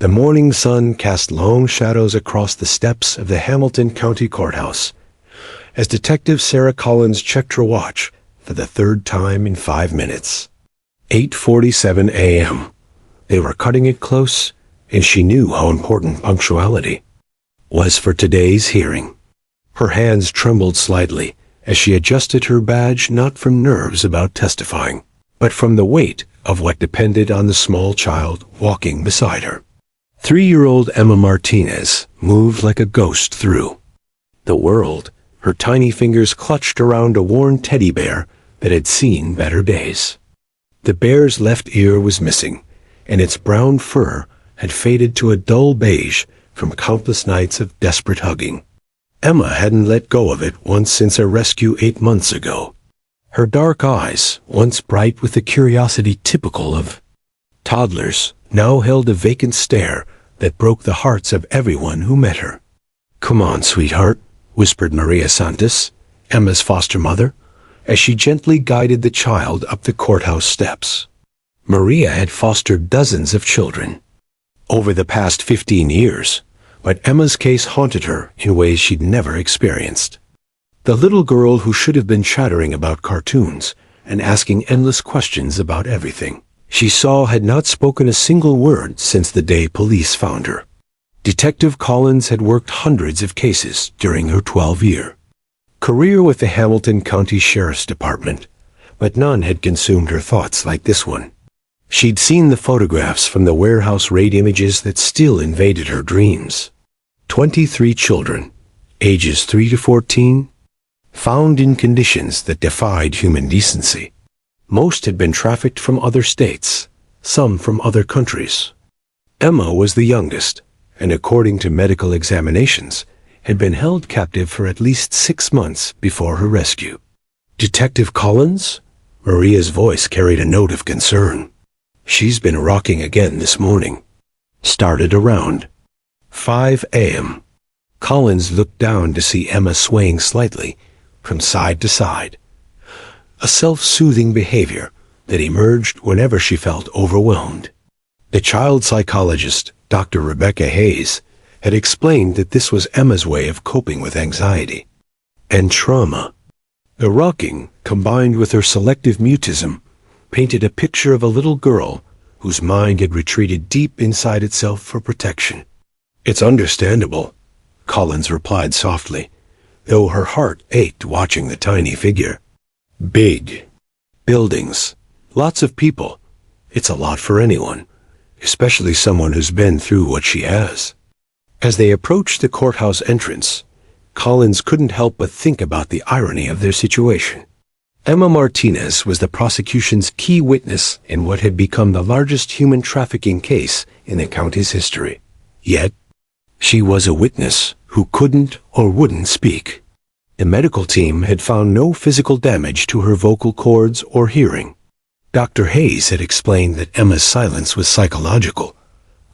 The morning sun cast long shadows across the steps of the Hamilton County Courthouse as Detective Sarah Collins checked her watch for the third time in 5 minutes. 8:47 a.m. They were cutting it close, and she knew how important punctuality was for today's hearing. Her hands trembled slightly as she adjusted her badge, not from nerves about testifying, but from the weight of what depended on the small child walking beside her. 3-year-old Emma Martinez moved like a ghost through the world, her tiny fingers clutched around a worn teddy bear that had seen better days. The bear's left ear was missing, and its brown fur had faded to a dull beige from countless nights of desperate hugging. Emma hadn't let go of it once since her rescue 8 months ago. Her dark eyes, once bright with the curiosity typical of toddlers, now held a vacant stare that broke the hearts of everyone who met her. "Come on, sweetheart," whispered Maria Santos, Emma's foster mother, as she gently guided the child up the courthouse steps. Maria had fostered dozens of children over the past 15 years, but Emma's case haunted her in ways she'd never experienced. The little girl who should have been chattering about cartoons and asking endless questions about everything she saw had not spoken a single word since the day police found her. Detective Collins had worked hundreds of cases during her 12-year career with the Hamilton County Sheriff's Department, but none had consumed her thoughts like this one. She'd seen the photographs from the warehouse raid images that still invaded her dreams. 23 children, ages 3 to 14, found in conditions that defied human decency. Most had been trafficked from other states, some from other countries. Emma was the youngest, and according to medical examinations, had been held captive for at least 6 months before her rescue. "Detective Collins?" Maria's voice carried a note of concern. "She's been rocking again this morning." Started around 5 a.m. Collins looked down to see Emma swaying slightly from side to side, a self-soothing behavior that emerged whenever she felt overwhelmed. The child psychologist, Dr. Rebecca Hayes, had explained that this was Emma's way of coping with anxiety and trauma. The rocking, combined with her selective mutism, painted a picture of a little girl whose mind had retreated deep inside itself for protection. "It's understandable," Collins replied softly, though her heart ached watching the tiny figure. "Big buildings, lots of people. It's a lot for anyone, especially someone who's been through what she has." As they approached the courthouse entrance, Collins couldn't help but think about the irony of their situation. Emma Martinez was the prosecution's key witness in what had become the largest human trafficking case in the county's history. Yet, she was a witness who couldn't or wouldn't speak. The medical team had found no physical damage to her vocal cords or hearing. Dr. Hayes had explained that Emma's silence was psychological,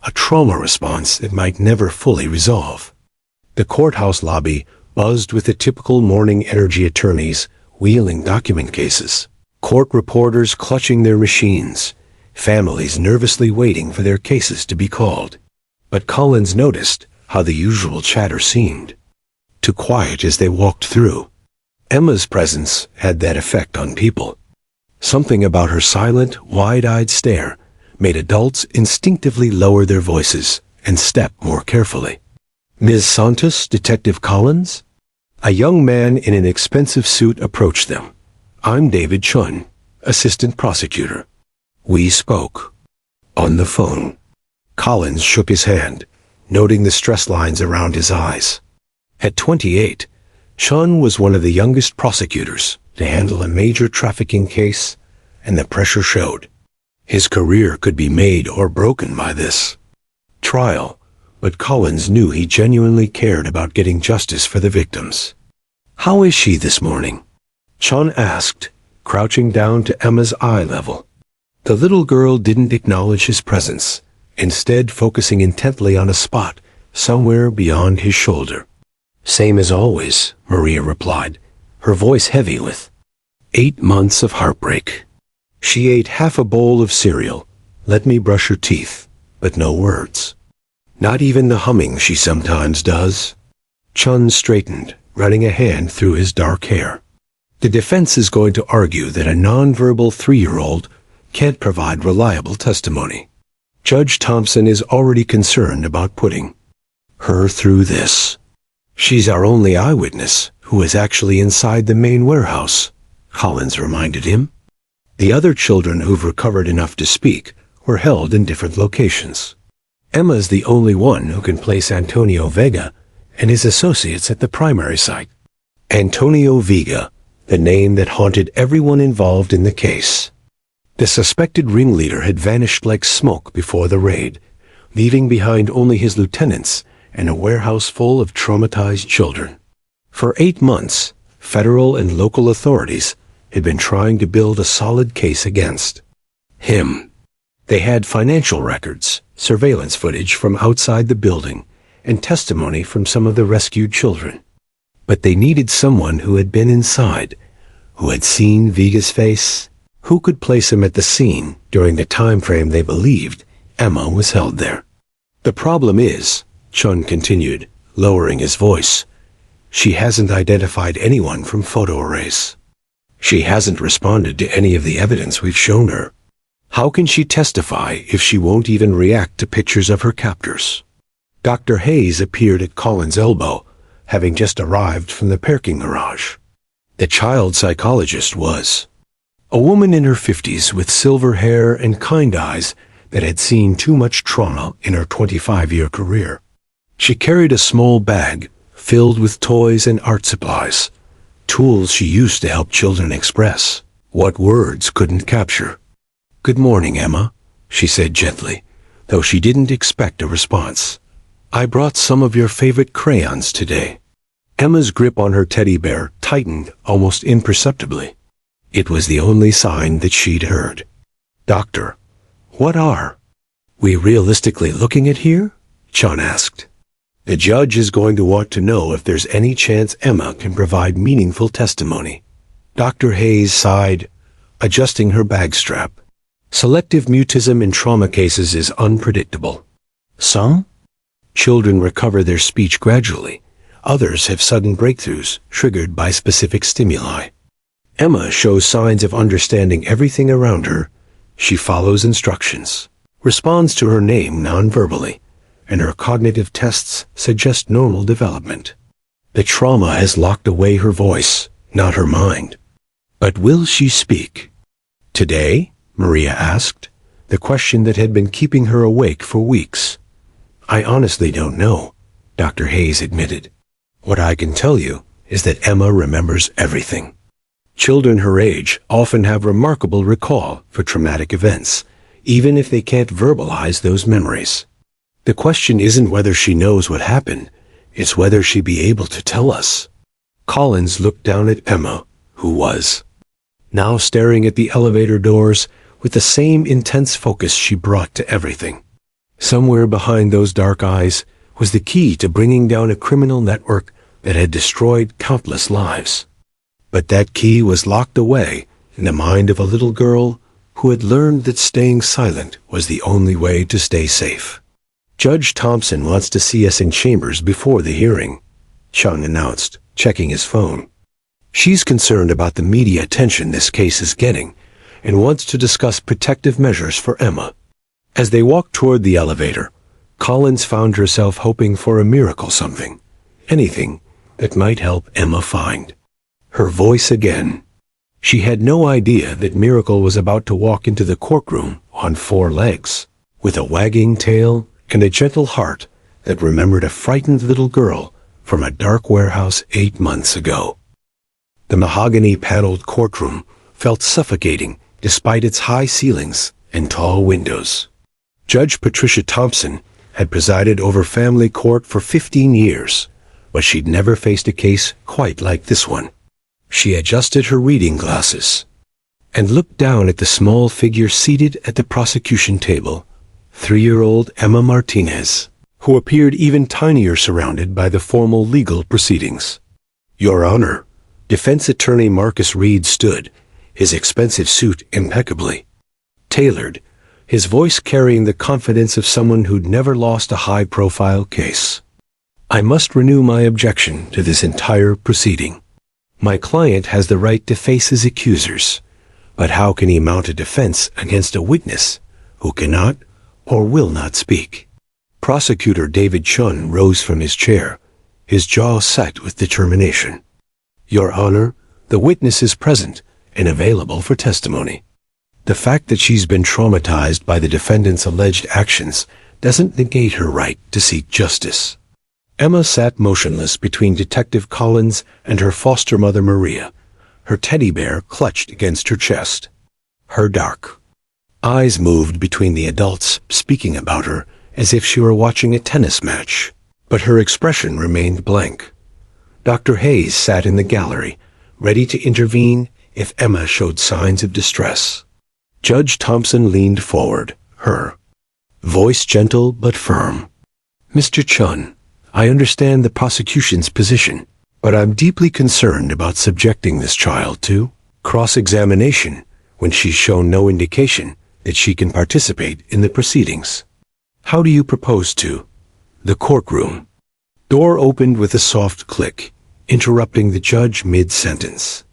a trauma response that might never fully resolve. The courthouse lobby buzzed with the typical morning energy attorneys wheeling document cases, court reporters clutching their machines, families nervously waiting for their cases to be called. But Collins noticed how the usual chatter seemed too quiet as they walked through. Emma's presence had that effect on people. Something about her silent, wide-eyed stare made adults instinctively lower their voices and step more carefully. "Ms. Santos, Detective Collins?" A young man in an expensive suit approached them. "I'm David Chun, assistant prosecutor." "We spoke on the phone." Collins shook his hand, noting the stress lines around his eyes. At 28, Chun was one of the youngest prosecutors to handle a major trafficking case, and the pressure showed. His career could be made or broken by this trial, but Collins knew he genuinely cared about getting justice for the victims. "How is she this morning?" Chun asked, crouching down to Emma's eye level. The little girl didn't acknowledge his presence, instead focusing intently on a spot somewhere beyond his shoulder. "Same as always," Maria replied, her voice heavy with 8 months of heartbreak. She ate half a bowl of cereal, let me brush her teeth, but no words. Not even the humming she sometimes does. Chun straightened, running a hand through his dark hair. The defense is going to argue that a nonverbal 3-year-old can't provide reliable testimony. Judge Thompson is already concerned about putting her through this. She's our only eyewitness who is actually inside the main warehouse, Collins reminded him. The other children who've recovered enough to speak were held in different locations. Emma's the only one who can place Antonio Vega and his associates at the primary site. Antonio Vega, the name that haunted everyone involved in the case. The suspected ringleader had vanished like smoke before the raid, leaving behind only his lieutenants and a warehouse full of traumatized children. For 8 months, federal and local authorities had been trying to build a solid case against him. They had financial records, surveillance footage from outside the building, and testimony from some of the rescued children. But they needed someone who had been inside, who had seen Vega's face, who could place him at the scene during the time frame they believed Emma was held there. The problem is, Chun continued, lowering his voice, she hasn't identified anyone from photo arrays. She hasn't responded to any of the evidence we've shown her. How can she testify if she won't even react to pictures of her captors? Dr. Hayes appeared at Collins' elbow, having just arrived from the parking garage. The child psychologist was a woman in her 50s with silver hair and kind eyes that had seen too much trauma in her 25-year career. She carried a small bag filled with toys and art supplies, tools she used to help children express what words couldn't capture. "Good morning, Emma," she said gently, though she didn't expect a response. "I brought some of your favorite crayons today." Emma's grip on her teddy bear tightened almost imperceptibly. It was the only sign that she'd heard. "Doctor, what are we realistically looking at here?" Chun asked. "The judge is going to want to know if there's any chance Emma can provide meaningful testimony." Dr. Hayes sighed, adjusting her bag strap. "Selective mutism in trauma cases is unpredictable. Some children recover their speech gradually. Others have sudden breakthroughs triggered by specific stimuli. Emma shows signs of understanding everything around her. She follows instructions, responds to her name non-verbally, and her cognitive tests suggest normal development. The trauma has locked away her voice, not her mind. But will she speak today? Maria asked, the question that had been keeping her awake for weeks. "I honestly don't know," Dr. Hayes admitted. "What I can tell you is that Emma remembers everything." Children her age often have remarkable recall for traumatic events, even if they can't verbalize those memories. The question isn't whether she knows what happened, it's whether she'd be able to tell us. Collins looked down at Emma, who was now staring at the elevator doors with the same intense focus she brought to everything. Somewhere behind those dark eyes was the key to bringing down a criminal network that had destroyed countless lives. But that key was locked away in the mind of a little girl who had learned that staying silent was the only way to stay safe. "Judge Thompson wants to see us in chambers before the hearing," Chung announced, checking his phone. "She's concerned about the media attention this case is getting and wants to discuss protective measures for Emma." As they walked toward the elevator, Collins found herself hoping for a miracle something, anything that might help Emma find her voice again. She had no idea that Miracle was about to walk into the courtroom on 4 legs, with a wagging tail and a gentle heart that remembered a frightened little girl from a dark warehouse 8 months ago. The mahogany-paneled courtroom felt suffocating despite its high ceilings and tall windows. Judge Patricia Thompson had presided over family court for 15 years, but she'd never faced a case quite like this one. She adjusted her reading glasses and looked down at the small figure seated at the prosecution table, 3-year-old Emma Martinez, who appeared even tinier surrounded by the formal legal proceedings. "Your Honor," Defense Attorney Marcus Reed stood, his expensive suit impeccably tailored, his voice carrying the confidence of someone who'd never lost a high-profile case. "I must renew my objection to this entire proceeding. My client has the right to face his accusers, but how can he mount a defense against a witness who cannot or will not speak?" Prosecutor David Chun rose from his chair, his jaw set with determination. "Your Honor, the witness is present and available for testimony. The fact that she's been traumatized by the defendant's alleged actions doesn't negate her right to seek justice." Emma sat motionless between Detective Collins and her foster mother Maria, her teddy bear clutched against her chest. Her dark eyes moved between the adults, speaking about her as if she were watching a tennis match, but her expression remained blank. Dr. Hayes sat in the gallery, ready to intervene if Emma showed signs of distress. Judge Thompson leaned forward, her voice gentle but firm. "Mr. Chun, I understand the prosecution's position, but I'm deeply concerned about subjecting this child to cross-examination when she's shown no indication that she can participate in the proceedings. How do you propose to?" The courtroom door opened with a soft click, interrupting the judge mid-sentence.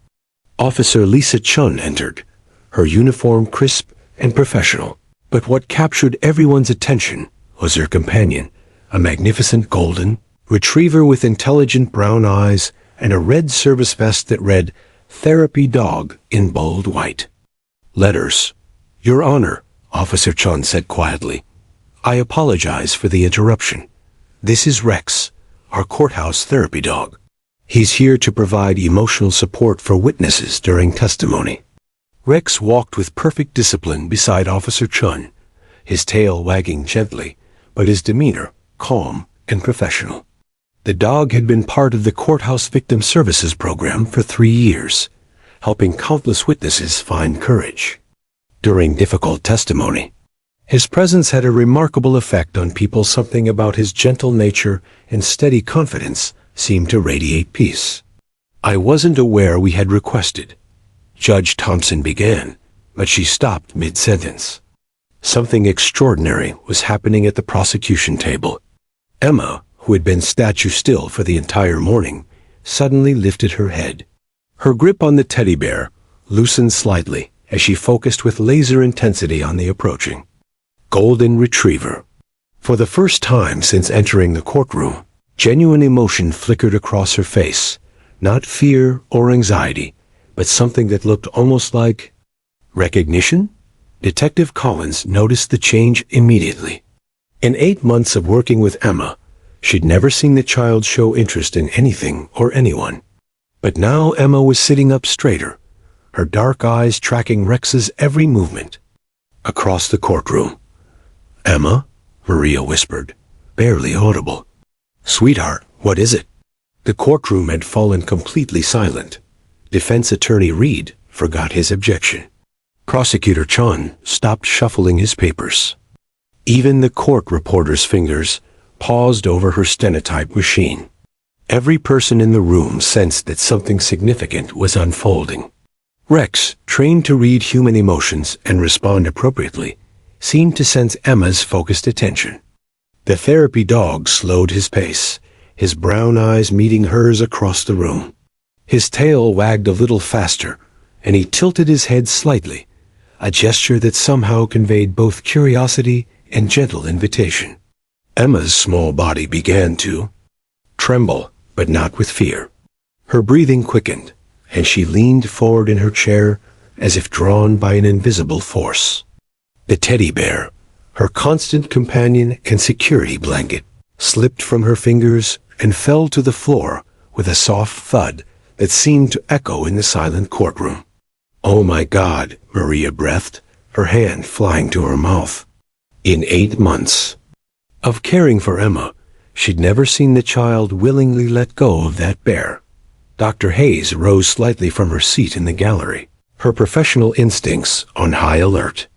Officer Lisa Chun entered, her uniform crisp and professional, but what captured everyone's attention was her companion, a magnificent golden retriever with intelligent brown eyes and a red service vest that read "Therapy Dog" in bold white letters. "Your Honor," Officer Chun said quietly, "I apologize for the interruption. This is Rex, our courthouse therapy dog. He's here to provide emotional support for witnesses during testimony." Rex walked with perfect discipline beside Officer Chun, his tail wagging gently, but his demeanor calm and professional. The dog had been part of the Courthouse Victim Services program for 3 years, helping countless witnesses find courage during difficult testimony. His presence had a remarkable effect on people. Something about his gentle nature and steady confidence seemed to radiate peace. "I wasn't aware we had requested," Judge Thompson began, but she stopped mid-sentence. Something extraordinary was happening at the prosecution table. Emma, who had been statue still for the entire morning, suddenly lifted her head. Her grip on the teddy bear loosened slightly as she focused with laser intensity on the approaching golden retriever. For the first time since entering the courtroom, genuine emotion flickered across her face, not fear or anxiety, but something that looked almost like recognition. Detective Collins noticed the change immediately. In 8 months of working with Emma, she'd never seen the child show interest in anything or anyone. But now Emma was sitting up straighter, her dark eyes tracking Rex's every movement. Across the courtroom, "Emma," Maria whispered, barely audible. "Sweetheart, what is it?" The courtroom had fallen completely silent. Defense attorney Reed forgot his objection. Prosecutor Chun stopped shuffling his papers. Even the court reporter's fingers paused over her stenotype machine. Every person in the room sensed that something significant was unfolding. Rex, trained to read human emotions and respond appropriately, seemed to sense Emma's focused attention. The therapy dog slowed his pace, his brown eyes meeting hers across the room. His tail wagged a little faster, and he tilted his head slightly, a gesture that somehow conveyed both curiosity and gentle invitation. Emma's small body began to tremble, but not with fear. Her breathing quickened, and she leaned forward in her chair as if drawn by an invisible force. The teddy bear, her constant companion and security blanket, slipped from her fingers and fell to the floor with a soft thud that seemed to echo in the silent courtroom. "Oh my God," Maria breathed, her hand flying to her mouth. In 8 months of caring for Emma, she'd never seen the child willingly let go of that bear. Dr. Hayes rose slightly from her seat in the gallery, her professional instincts on high alert.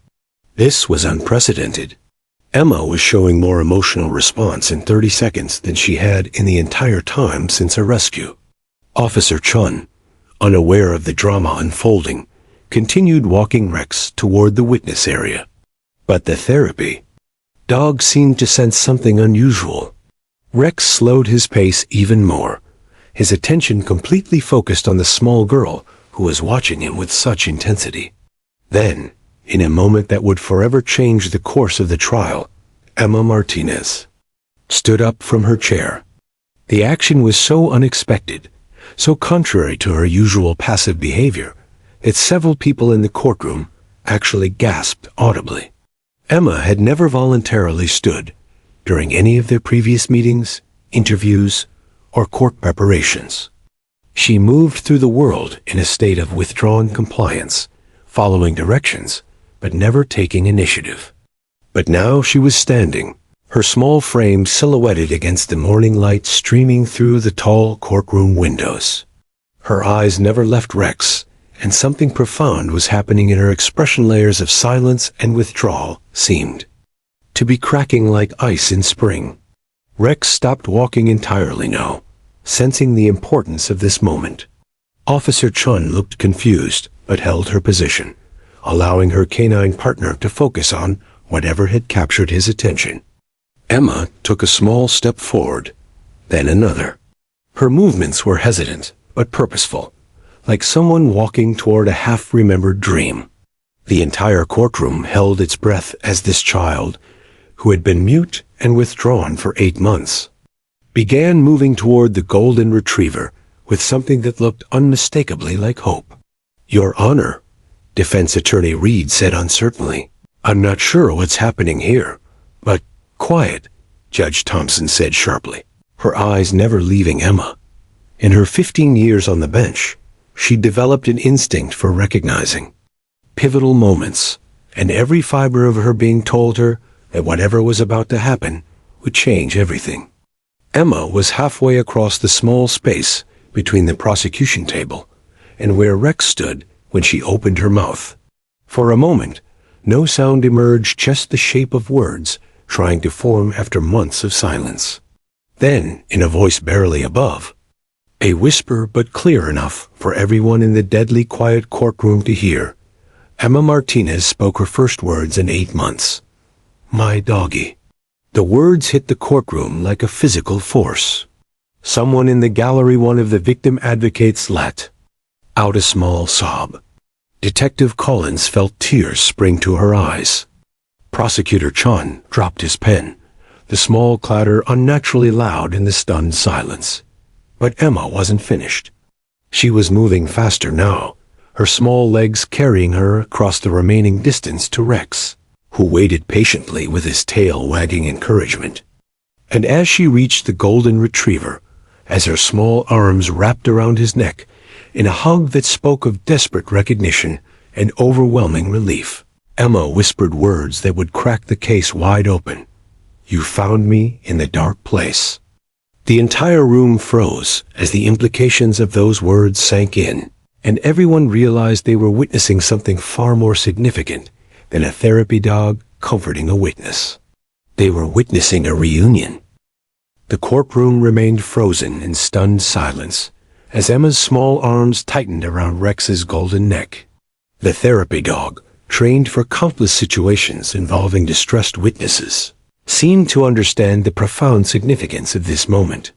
This was unprecedented. Emma was showing more emotional response in 30 seconds than she had in the entire time since her rescue. Officer Chun, unaware of the drama unfolding, continued walking Rex toward the witness area. But the therapy dog seemed to sense something unusual. Rex slowed his pace even more, his attention completely focused on the small girl who was watching him with such intensity. Then, in a moment that would forever change the course of the trial, Emma Martinez stood up from her chair. The action was so unexpected, so contrary to her usual passive behavior, that several people in the courtroom actually gasped audibly. Emma had never voluntarily stood during any of their previous meetings, interviews, or court preparations. She moved through the world in a state of withdrawn compliance, following directions, but never taking initiative. But now she was standing, her small frame silhouetted against the morning light streaming through the tall courtroom windows. Her eyes never left Rex, and something profound was happening in her expression. Layers of silence and withdrawal seemed to be cracking like ice in spring. Rex stopped walking entirely now, sensing the importance of this moment. Officer Chun looked confused, but held her position, allowing her canine partner to focus on whatever had captured his attention. Emma took a small step forward, then another. Her movements were hesitant, but purposeful, like someone walking toward a half-remembered dream. The entire courtroom held its breath as this child, who had been mute and withdrawn for 8 months, began moving toward the golden retriever with something that looked unmistakably like hope. "Your Honor," Defense Attorney Reed said uncertainly, "I'm not sure what's happening here, but—" "Quiet," Judge Thompson said sharply, her eyes never leaving Emma. In her 15 years on the bench, she developed an instinct for recognizing pivotal moments, and every fiber of her being told her that whatever was about to happen would change everything. Emma was halfway across the small space between the prosecution table and where Rex stood when she opened her mouth. For a moment, no sound emerged, just the shape of words trying to form after months of silence. Then, in a voice barely above, a whisper but clear enough for everyone in the deadly quiet courtroom to hear, Emma Martinez spoke her first words in 8 months. "My doggy." The words hit the courtroom like a physical force. Someone in the gallery, one of the victim advocates, let out a small sob. Detective Collins felt tears spring to her eyes. Prosecutor Chun dropped his pen, the small clatter unnaturally loud in the stunned silence. But Emma wasn't finished. She was moving faster now, her small legs carrying her across the remaining distance to Rex, who waited patiently with his tail wagging encouragement. And as she reached the golden retriever, as her small arms wrapped around his neck, in a hug that spoke of desperate recognition and overwhelming relief, Emma whispered words that would crack the case wide open. "You found me in the dark place." The entire room froze as the implications of those words sank in, and everyone realized they were witnessing something far more significant than a therapy dog comforting a witness. They were witnessing a reunion. The courtroom remained frozen in stunned silence as Emma's small arms tightened around Rex's golden neck. The therapy dog, trained for countless situations involving distressed witnesses, seemed to understand the profound significance of this moment.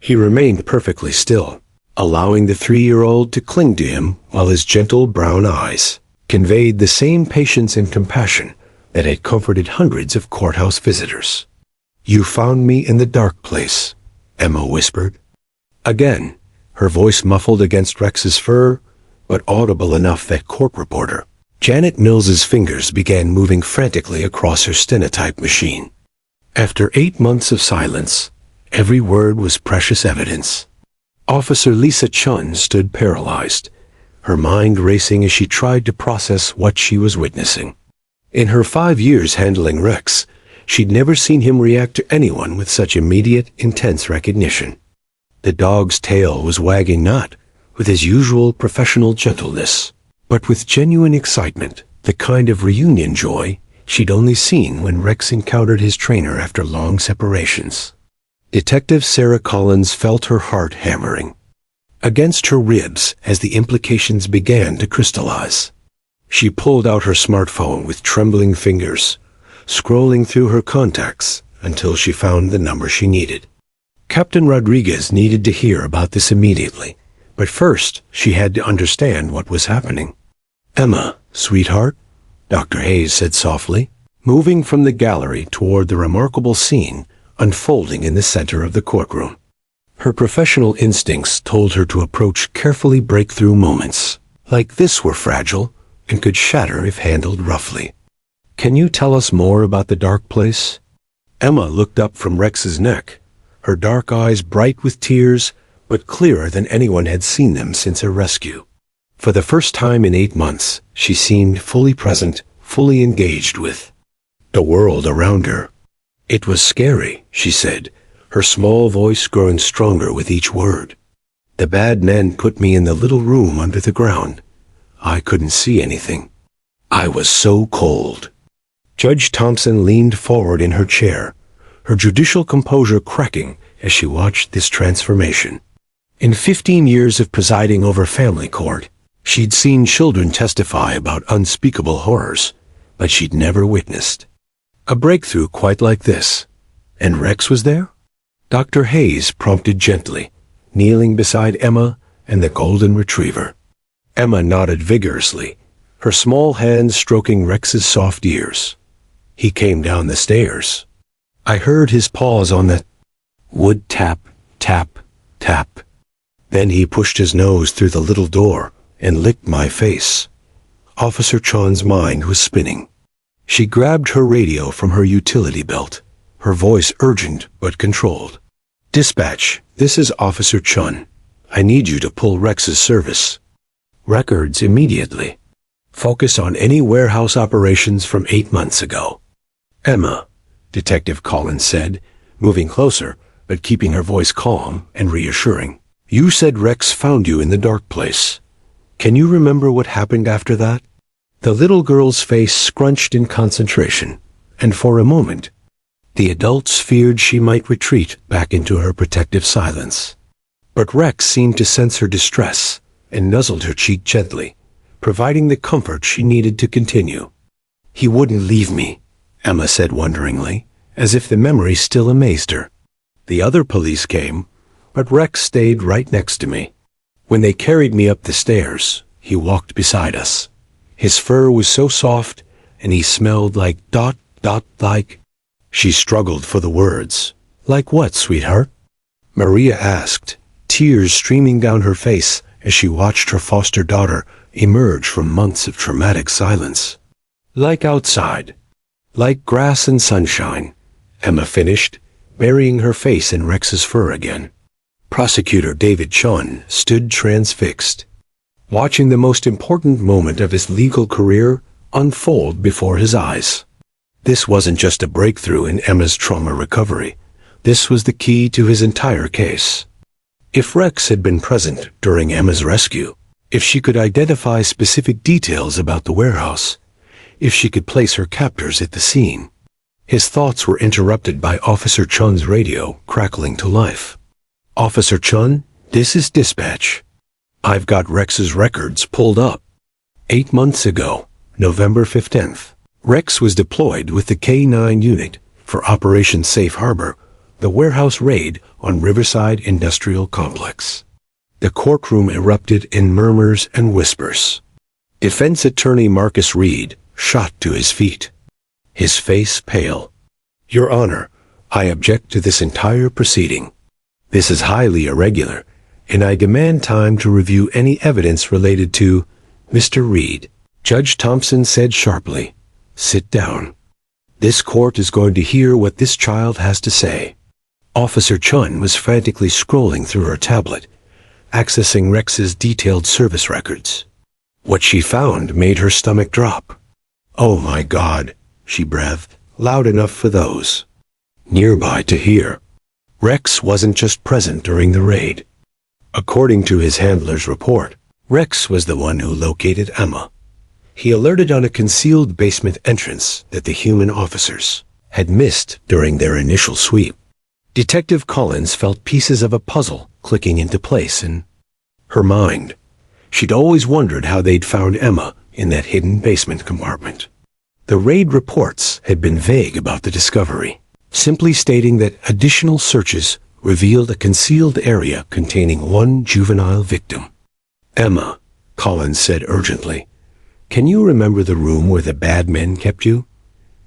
He remained perfectly still, allowing the 3-year-old to cling to him while his gentle brown eyes conveyed the same patience and compassion that had comforted hundreds of courthouse visitors. "You found me in the dark place," Emma whispered. Again, her voice muffled against Rex's fur, but audible enough that court reporter Janet Mills's fingers began moving frantically across her stenotype machine. After 8 months of silence, every word was precious evidence. Officer Lisa Chun stood paralyzed, her mind racing as she tried to process what she was witnessing. In her 5 years handling Rex, she'd never seen him react to anyone with such immediate, intense recognition. The dog's tail was wagging not with his usual professional gentleness, but with genuine excitement, the kind of reunion joy she'd only seen when Rex encountered his trainer after long separations. Detective Sarah Collins felt her heart hammering against her ribs as the implications began to crystallize. She pulled out her smartphone with trembling fingers, scrolling through her contacts until she found the number she needed. Captain Rodriguez needed to hear about this immediately, but first she had to understand what was happening. "Emma, sweetheart," Dr. Hayes said softly, moving from the gallery toward the remarkable scene unfolding in the center of the courtroom. Her professional instincts told her to approach carefully breakthrough moments like this were fragile and could shatter if handled roughly. "Can you tell us more about the dark place?" Emma looked up from Rex's neck, her dark eyes bright with tears, but clearer than anyone had seen them since her rescue. For the first time in 8 months, she seemed fully present, fully engaged with the world around her. "It was scary," she said, her small voice growing stronger with each word. "The bad men put me in the little room under the ground. I couldn't see anything. I was so cold." Judge Thompson leaned forward in her chair, her judicial composure cracking as she watched this transformation. In 15 years of presiding over family court, she'd seen children testify about unspeakable horrors, but she'd never witnessed a breakthrough quite like this. "And Rex was there?" Dr. Hayes prompted gently, kneeling beside Emma and the golden retriever. Emma nodded vigorously, her small hands stroking Rex's soft ears. "He came down the stairs. I heard his paws on the wood tap, tap, tap. Then he pushed his nose through the little door and licked my face." Officer Chun's mind was spinning. She grabbed her radio from her utility belt, her voice urgent but controlled. "Dispatch, this is Officer Chun. I need you to pull Rex's service records immediately. Focus on any warehouse operations from 8 months ago." "Emma," Detective Collins said, moving closer but keeping her voice calm and reassuring. "You said Rex found you in the dark place. Can you remember what happened after that?" The little girl's face scrunched in concentration, and for a moment, the adults feared she might retreat back into her protective silence. But Rex seemed to sense her distress and nuzzled her cheek gently, providing the comfort she needed to continue. "He wouldn't leave me," Emma said wonderingly, as if the memory still amazed her. "The other police came, but Rex stayed right next to me. When they carried me up the stairs, he walked beside us. His fur was so soft, and he smelled like like." She struggled for the words. "Like what, sweetheart?" Maria asked, tears streaming down her face as she watched her foster daughter emerge from months of traumatic silence. "Like outside. Like grass and sunshine," Emma finished, burying her face in Rex's fur again. Prosecutor David Chun stood transfixed, watching the most important moment of his legal career unfold before his eyes. This wasn't just a breakthrough in Emma's trauma recovery. This was the key to his entire case. If Rex had been present during Emma's rescue, if she could identify specific details about the warehouse, if she could place her captors at the scene. His thoughts were interrupted by Officer Chun's radio crackling to life. "Officer Chun, this is dispatch. I've got Rex's records pulled up. 8 months ago, November 15th, Rex was deployed with the K-9 unit for Operation Safe Harbor, the warehouse raid on Riverside Industrial Complex." The courtroom erupted in murmurs and whispers. Defense attorney Marcus Reed shot to his feet, his face pale. "Your Honor, I object to this entire proceeding. This is highly irregular, and I demand time to review any evidence related to Mr. Reed." Judge Thompson said sharply, "Sit down. This court is going to hear what this child has to say." Officer Chun was frantically scrolling through her tablet, accessing Rex's detailed service records. What she found made her stomach drop. "Oh my God," she breathed, loud enough for those nearby to hear. Rex wasn't just present during the raid. According to his handler's report, Rex was the one who located Emma. He alerted on a concealed basement entrance that the human officers had missed during their initial sweep. Detective Collins felt pieces of a puzzle clicking into place in her mind. She'd always wondered how they'd found Emma in that hidden basement compartment. The raid reports had been vague about the discovery, simply stating that additional searches revealed a concealed area containing one juvenile victim. "Emma," Collins said urgently, "can you remember the room where the bad men kept you?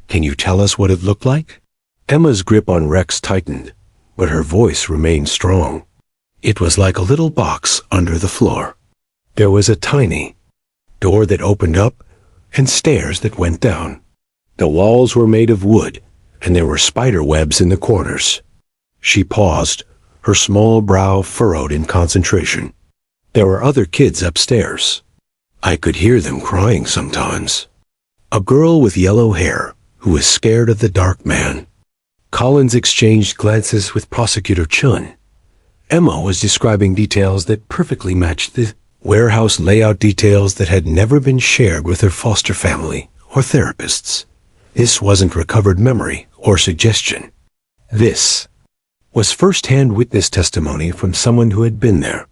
Can you tell us what it looked like?" Emma's grip on Rex tightened, but her voice remained strong. It was like a little box under the floor. There was a tiny door that opened up and stairs that went down. The walls were made of wood, and there were spider webs in the corners. She paused, her small brow furrowed in concentration. There were other kids upstairs. I could hear them crying sometimes. A girl with yellow hair who was scared of the dark man. Collins exchanged glances with Prosecutor Chun. Emma was describing details that perfectly matched the warehouse layout details that had never been shared with her foster family or therapists. This wasn't recovered memory or suggestion. This was first-hand witness testimony from someone who had been there.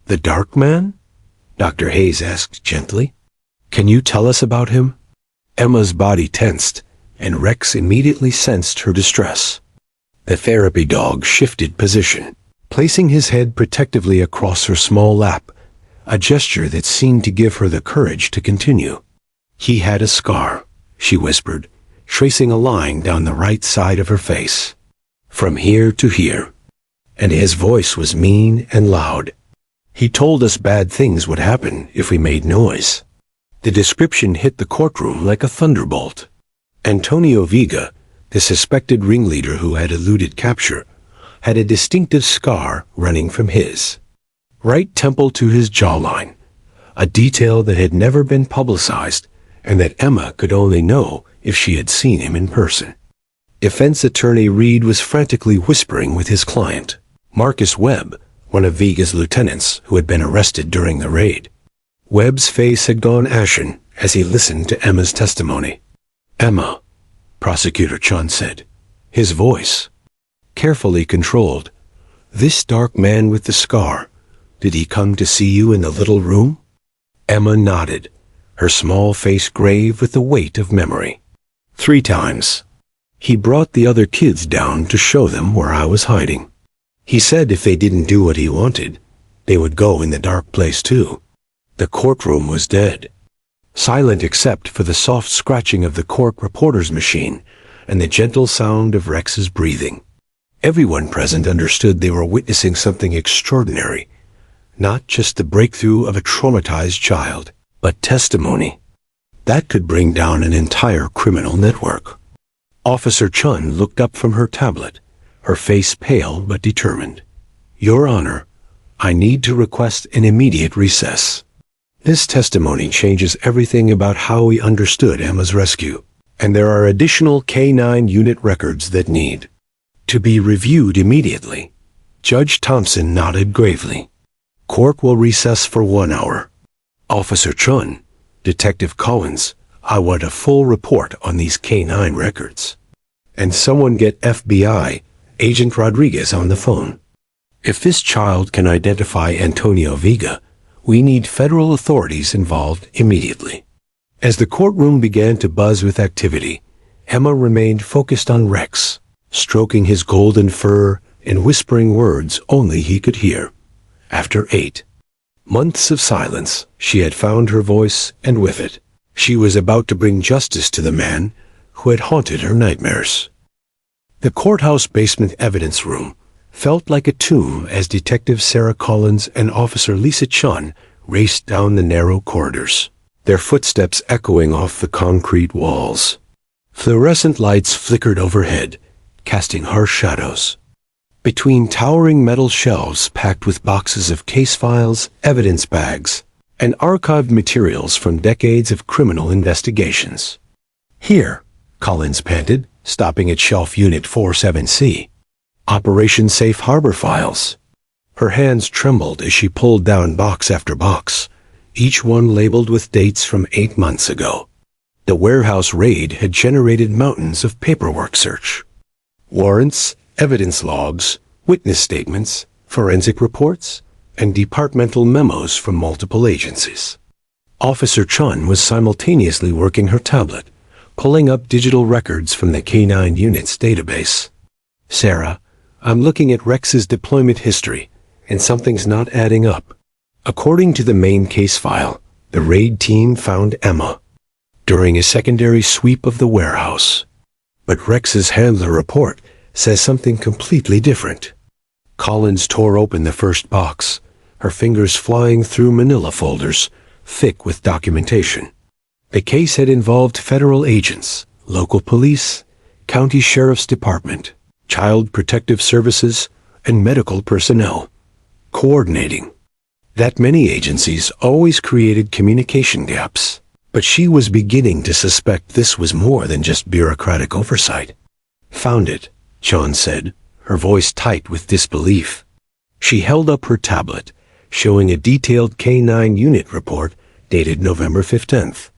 "The dark man?" Dr. Hayes asked gently. "Can you tell us about him?" Emma's body tensed, and Rex immediately sensed her distress. The therapy dog shifted position, placing his head protectively across her small lap, a gesture that seemed to give her the courage to continue. "He had a scar," she whispered, tracing a line down the right side of her face. "From here to here." And his voice was mean and loud. "He told us bad things would happen if we made noise." The description hit the courtroom like a thunderbolt. Antonio Vega, the suspected ringleader who had eluded capture, had a distinctive scar running from his right temple to his jawline, a detail that had never been publicized and that Emma could only know if she had seen him in person. Defense attorney Reed was frantically whispering with his client, Marcus Webb, one of Vega's lieutenants who had been arrested during the raid. Webb's face had gone ashen as he listened to Emma's testimony. "Emma," Prosecutor Chun said, his voice carefully controlled, "this dark man with the scar, did he come to see you in the little room?" Emma nodded, her small face grave with the weight of memory. "3 times. He brought the other kids down to show them where I was hiding. He said if they didn't do what he wanted, they would go in the dark place too." The courtroom was dead, silent except for the soft scratching of the court reporter's machine and the gentle sound of Rex's breathing. Everyone present understood they were witnessing something extraordinary, not just the breakthrough of a traumatized child, but testimony that could bring down an entire criminal network. Officer Chun looked up from her tablet, her face pale but determined. "Your Honor, I need to request an immediate recess. This testimony changes everything about how we understood Emma's rescue, and there are additional K-9 unit records that need to be reviewed immediately." Judge Thompson nodded gravely. "Court will recess for 1 hour. Officer Chun, Detective Collins, I want a full report on these K-9 records. And someone get FBI Agent Rodriguez on the phone. If this child can identify Antonio Vega, we need federal authorities involved immediately." As the courtroom began to buzz with activity, Emma remained focused on Rex, stroking his golden fur and whispering words only he could hear. After 8 months of silence, she had found her voice, and with it, she was about to bring justice to the man who had haunted her nightmares. The courthouse basement evidence room felt like a tomb as Detective Sarah Collins and Officer Lisa Chun raced down the narrow corridors, their footsteps echoing off the concrete walls. Fluorescent lights flickered overhead, casting harsh shadows. Between towering metal shelves packed with boxes of case files, evidence bags, and archived materials from decades of criminal investigations. "Here," Collins panted, stopping at shelf unit 47C. "Operation Safe Harbor files." Her hands trembled as she pulled down box after box, each one labeled with dates from 8 months ago. The warehouse raid had generated mountains of paperwork search. Warrants, evidence logs, witness statements, forensic reports, and departmental memos from multiple agencies. Officer Chun was simultaneously working her tablet, pulling up digital records from the K9 Unit's database. "Sarah, I'm looking at Rex's deployment history, and something's not adding up." According to the main case file, the raid team found Emma during a secondary sweep of the warehouse. But Rex's handler report says something completely different. Collins tore open the first box, her fingers flying through manila folders, thick with documentation. The case had involved federal agents, local police, county sheriff's department, child protective services, and medical personnel. Coordinating. That many agencies always created communication gaps. But she was beginning to suspect this was more than just bureaucratic oversight. "Found it," Sean said, her voice tight with disbelief. She held up her tablet, showing a detailed K9 unit report dated November 15th.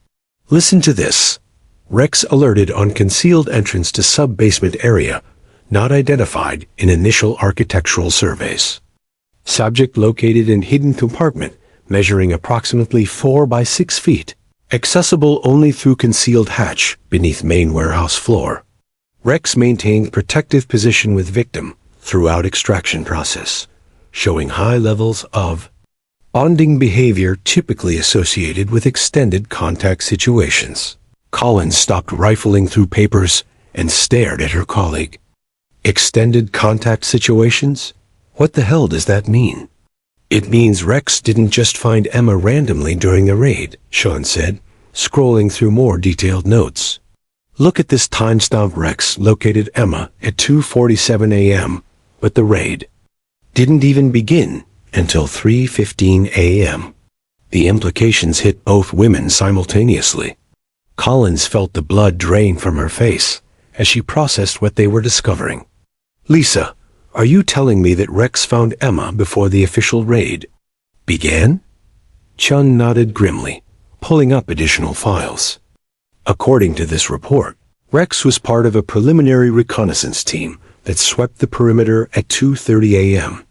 "Listen to this. Rex alerted on concealed entrance to sub-basement area, not identified in initial architectural surveys. Subject located in hidden compartment, measuring approximately 4 by 6 feet. Accessible only through concealed hatch beneath main warehouse floor. Rex maintained protective position with victim throughout extraction process, showing high levels of bonding behavior typically associated with extended contact situations." Collins stopped rifling through papers and stared at her colleague. "Extended contact situations? What the hell does that mean?" "It means Rex didn't just find Emma randomly during the raid," Sean said, scrolling through more detailed notes. "Look at this timestamp. Rex located Emma at 2:47 a.m., but the raid didn't even begin until 3:15 a.m. The implications hit both women simultaneously. Collins felt the blood drain from her face as she processed what they were discovering. "Lisa, are you telling me that Rex found Emma before the official raid began?" Chun nodded grimly, pulling up additional files. According to this report, Rex was part of a preliminary reconnaissance team that swept the perimeter at 2:30 a.m.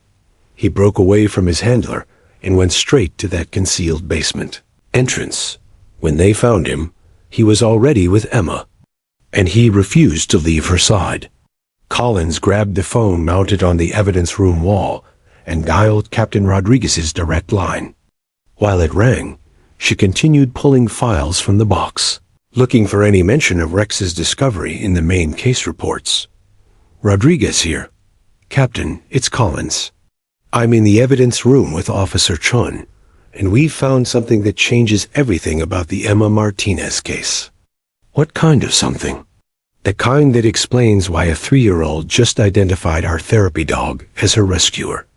He broke away from his handler and went straight to that concealed basement entrance. When they found him, he was already with Emma, and he refused to leave her side. Collins grabbed the phone mounted on the evidence room wall and dialed Captain Rodriguez's direct line. While it rang, she continued pulling files from the box, looking for any mention of Rex's discovery in the main case reports. "Rodriguez here. Captain, it's Collins. I'm in the evidence room with Officer Chun, and we've found something that changes everything about the Emma Martinez case." "What kind of something?" "The kind that explains why a 3-year-old just identified our therapy dog as her rescuer.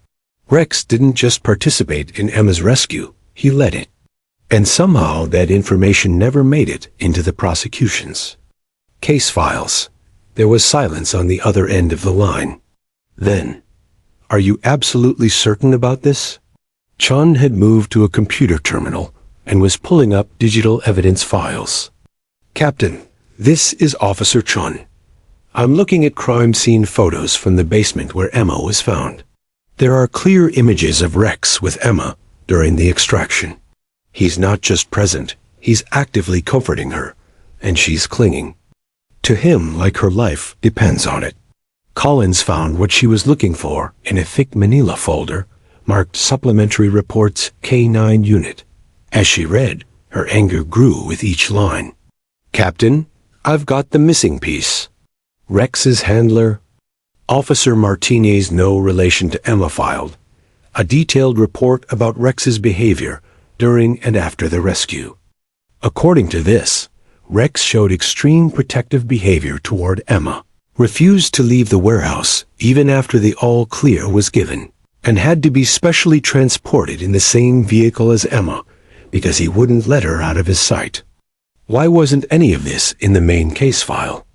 Rex didn't just participate in Emma's rescue, he led it. And somehow that information never made it into the prosecution's case files." There was silence on the other end of the line. Then, "Are you absolutely certain about this?" Chun had moved to a computer terminal and was pulling up digital evidence files. "Captain, this is Officer Chun. I'm looking at crime scene photos from the basement where Emma was found. There are clear images of Rex with Emma during the extraction. He's not just present, he's actively comforting her, and she's clinging to him like her life depends on it." Collins found what she was looking for in a thick manila folder marked Supplementary Reports K9 Unit. As she read, her anger grew with each line. "Captain, I've got the missing piece. Rex's handler, Officer Martinez, no relation to Emma, filed a detailed report about Rex's behavior during and after the rescue. According to this, Rex showed extreme protective behavior toward Emma, refused to leave the warehouse even after the all-clear was given, and had to be specially transported in the same vehicle as Emma because he wouldn't let her out of his sight. Why wasn't any of this in the main case file?"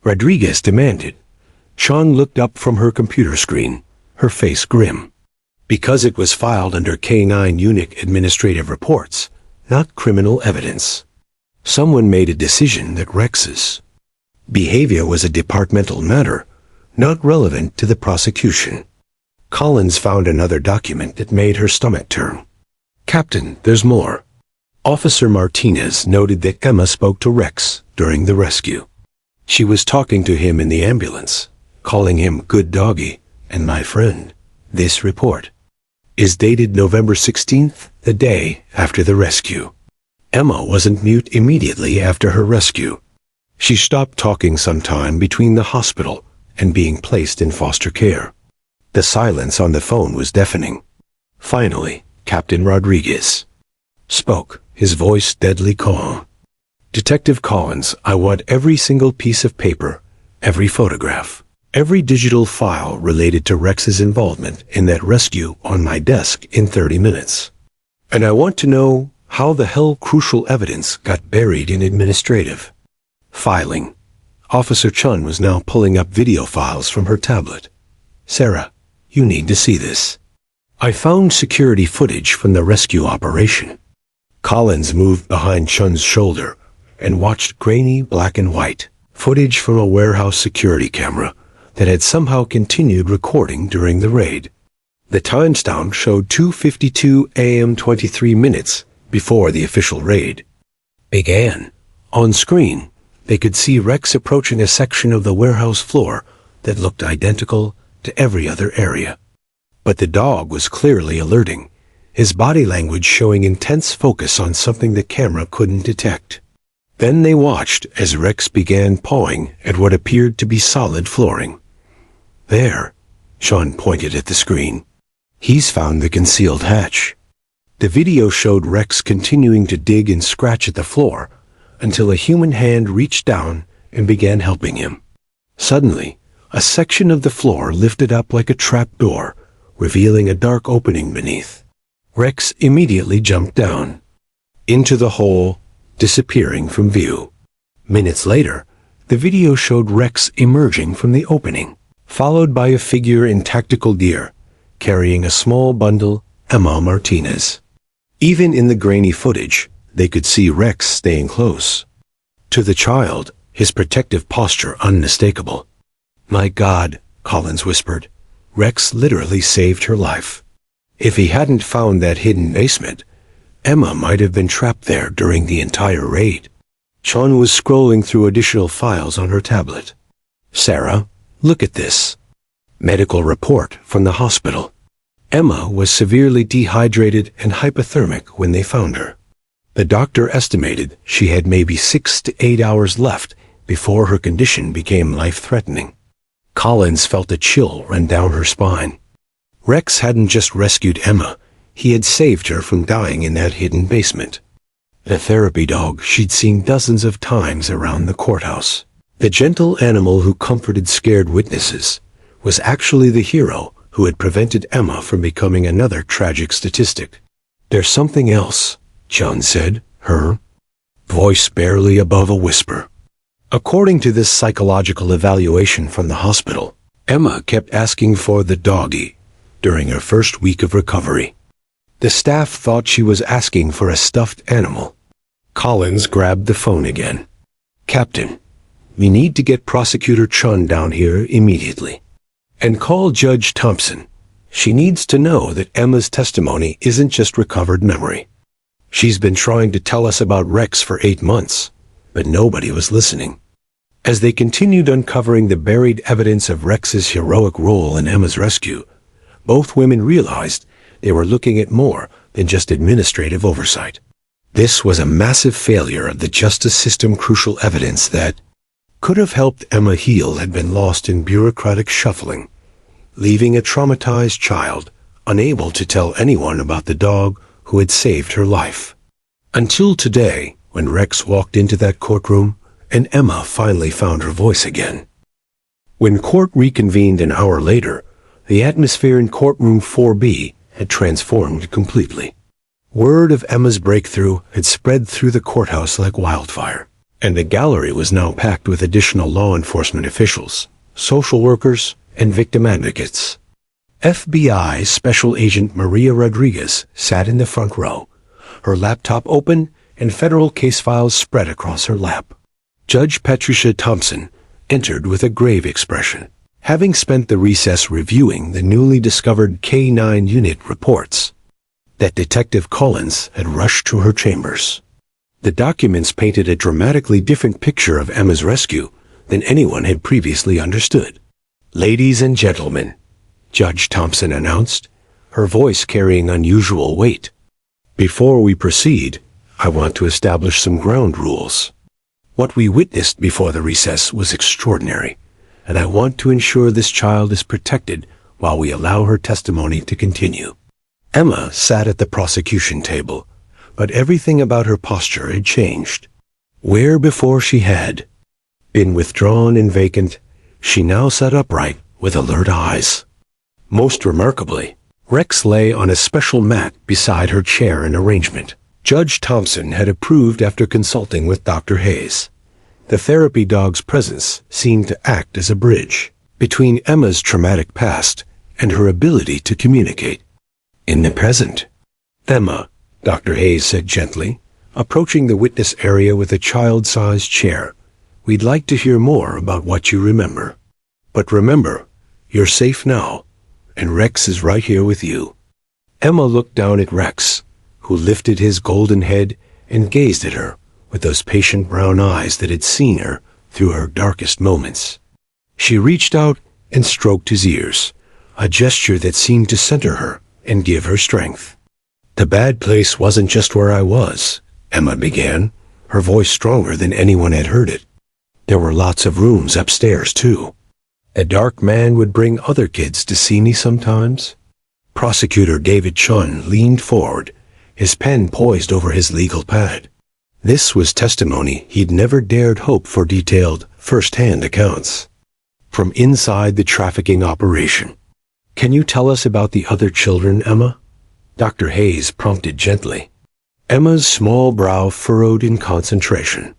Rodriguez demanded. Chong looked up from her computer screen, her face grim. "Because it was filed under K9 Unit administrative reports, not criminal evidence. Someone made a decision that Rex's behavior was a departmental matter, not relevant to the prosecution." Collins found another document that made her stomach turn. "Captain, there's more. Officer Martinez noted that Emma spoke to Rex during the rescue. She was talking to him in the ambulance, calling him good doggy and my friend. This report is dated November 16th, the day after the rescue. Emma wasn't mute immediately after her rescue. She stopped talking sometime between the hospital and being placed in foster care. The silence on the phone was deafening. Finally, Captain Rodriguez spoke, his voice deadly calm. Detective Collins, I want every single piece of paper, every photograph, every digital file related to Rex's involvement in that rescue on my desk in 30 minutes. And I want to know how the hell crucial evidence got buried in administrative filing. Officer Chun was now pulling up video files from her tablet. Sarah, you need to see this. I found security footage from the rescue operation. Collins moved behind Chun's shoulder and watched grainy black and white footage from a warehouse security camera that had somehow continued recording during the raid. The timestamp showed 2:52 a.m. 23 minutes before the official raid began. On screen, they could see Rex approaching a section of the warehouse floor that looked identical to every other area. But the dog was clearly alerting, his body language showing intense focus on something the camera couldn't detect. Then they watched as Rex began pawing at what appeared to be solid flooring. There, Sean pointed at the screen. He's found the concealed hatch. The video showed Rex continuing to dig and scratch at the floor until a human hand reached down and began helping him. Suddenly, a section of the floor lifted up like a trap door, revealing a dark opening beneath. Rex immediately jumped down into the hole, disappearing from view. Minutes later, the video showed Rex emerging from the opening, followed by a figure in tactical gear, carrying a small bundle, Emma Martinez. Even in the grainy footage, they could see Rex staying close to the child, his protective posture unmistakable. My God, Collins whispered. Rex literally saved her life. If he hadn't found that hidden basement, Emma might have been trapped there during the entire raid. Sean was scrolling through additional files on her tablet. Sarah, look at this. Medical report from the hospital. Emma was severely dehydrated and hypothermic when they found her. The doctor estimated she had maybe 6 to 8 hours left before her condition became life-threatening. Collins felt a chill run down her spine. Rex hadn't just rescued Emma, he had saved her from dying in that hidden basement. The therapy dog she'd seen dozens of times around the courthouse, the gentle animal who comforted scared witnesses, was actually the hero who had prevented Emma from becoming another tragic statistic. There's something else, John said, her voice barely above a whisper. According to this psychological evaluation from the hospital, Emma kept asking for the doggy during her first week of recovery. The staff thought she was asking for a stuffed animal. Collins grabbed the phone again. Captain, we need to get Prosecutor Chun down here immediately. And call Judge Thompson. She needs to know that Emma's testimony isn't just recovered memory. She's been trying to tell us about Rex for 8 months, but nobody was listening. As they continued uncovering the buried evidence of Rex's heroic role in Emma's rescue, both women realized they were looking at more than just administrative oversight. This was a massive failure of the justice system. Crucial evidence that could have helped Emma heal had been lost in bureaucratic shuffling, leaving a traumatized child unable to tell anyone about the dog who had saved her life. Until today, when Rex walked into that courtroom and Emma finally found her voice again. When court reconvened an hour later, the atmosphere in courtroom 4B had transformed completely. Word of Emma's breakthrough had spread through the courthouse like wildfire, and the gallery was now packed with additional law enforcement officials, social workers, and victim advocates. FBI Special Agent Maria Rodriguez sat in the front row, her laptop open and federal case files spread across her lap. Judge Patricia Thompson entered with a grave expression, having spent the recess reviewing the newly discovered K-9 unit reports. that Detective Collins had rushed to her chambers. The documents painted a dramatically different picture of Emma's rescue than anyone had previously understood. "Ladies and gentlemen," Judge Thompson announced, her voice carrying unusual weight. "Before we proceed, I want to establish some ground rules. What we witnessed before the recess was extraordinary, and I want to ensure this child is protected while we allow her testimony to continue." Emma sat at the prosecution table, but everything about her posture had changed. Where before she had been withdrawn and vacant, she now sat upright with alert eyes. Most remarkably, Rex lay on a special mat beside her chair in arrangement. Judge Thompson had approved after consulting with Dr. Hayes. The therapy dog's presence seemed to act as a bridge between Emma's traumatic past and her ability to communicate. "In the present, Emma," Dr. Hayes said gently, approaching the witness area with a child-sized chair, "we'd like to hear more about what you remember. But remember, you're safe now, and Rex is right here with you." Emma looked down at Rex, who lifted his golden head and gazed at her with those patient brown eyes that had seen her through her darkest moments. She reached out and stroked his ears, a gesture that seemed to center her and give her strength. "The bad place wasn't just where I was," Emma began, her voice stronger than anyone had heard it. "There were lots of rooms upstairs, too. A dark man would bring other kids to see me sometimes." Prosecutor David Chun leaned forward, his pen poised over his legal pad. This was testimony he'd never dared hope for detailed, first-hand accounts. From inside the trafficking operation. "Can you tell us about the other children, Emma?" Dr. Hayes prompted gently. Emma's small brow furrowed in concentration.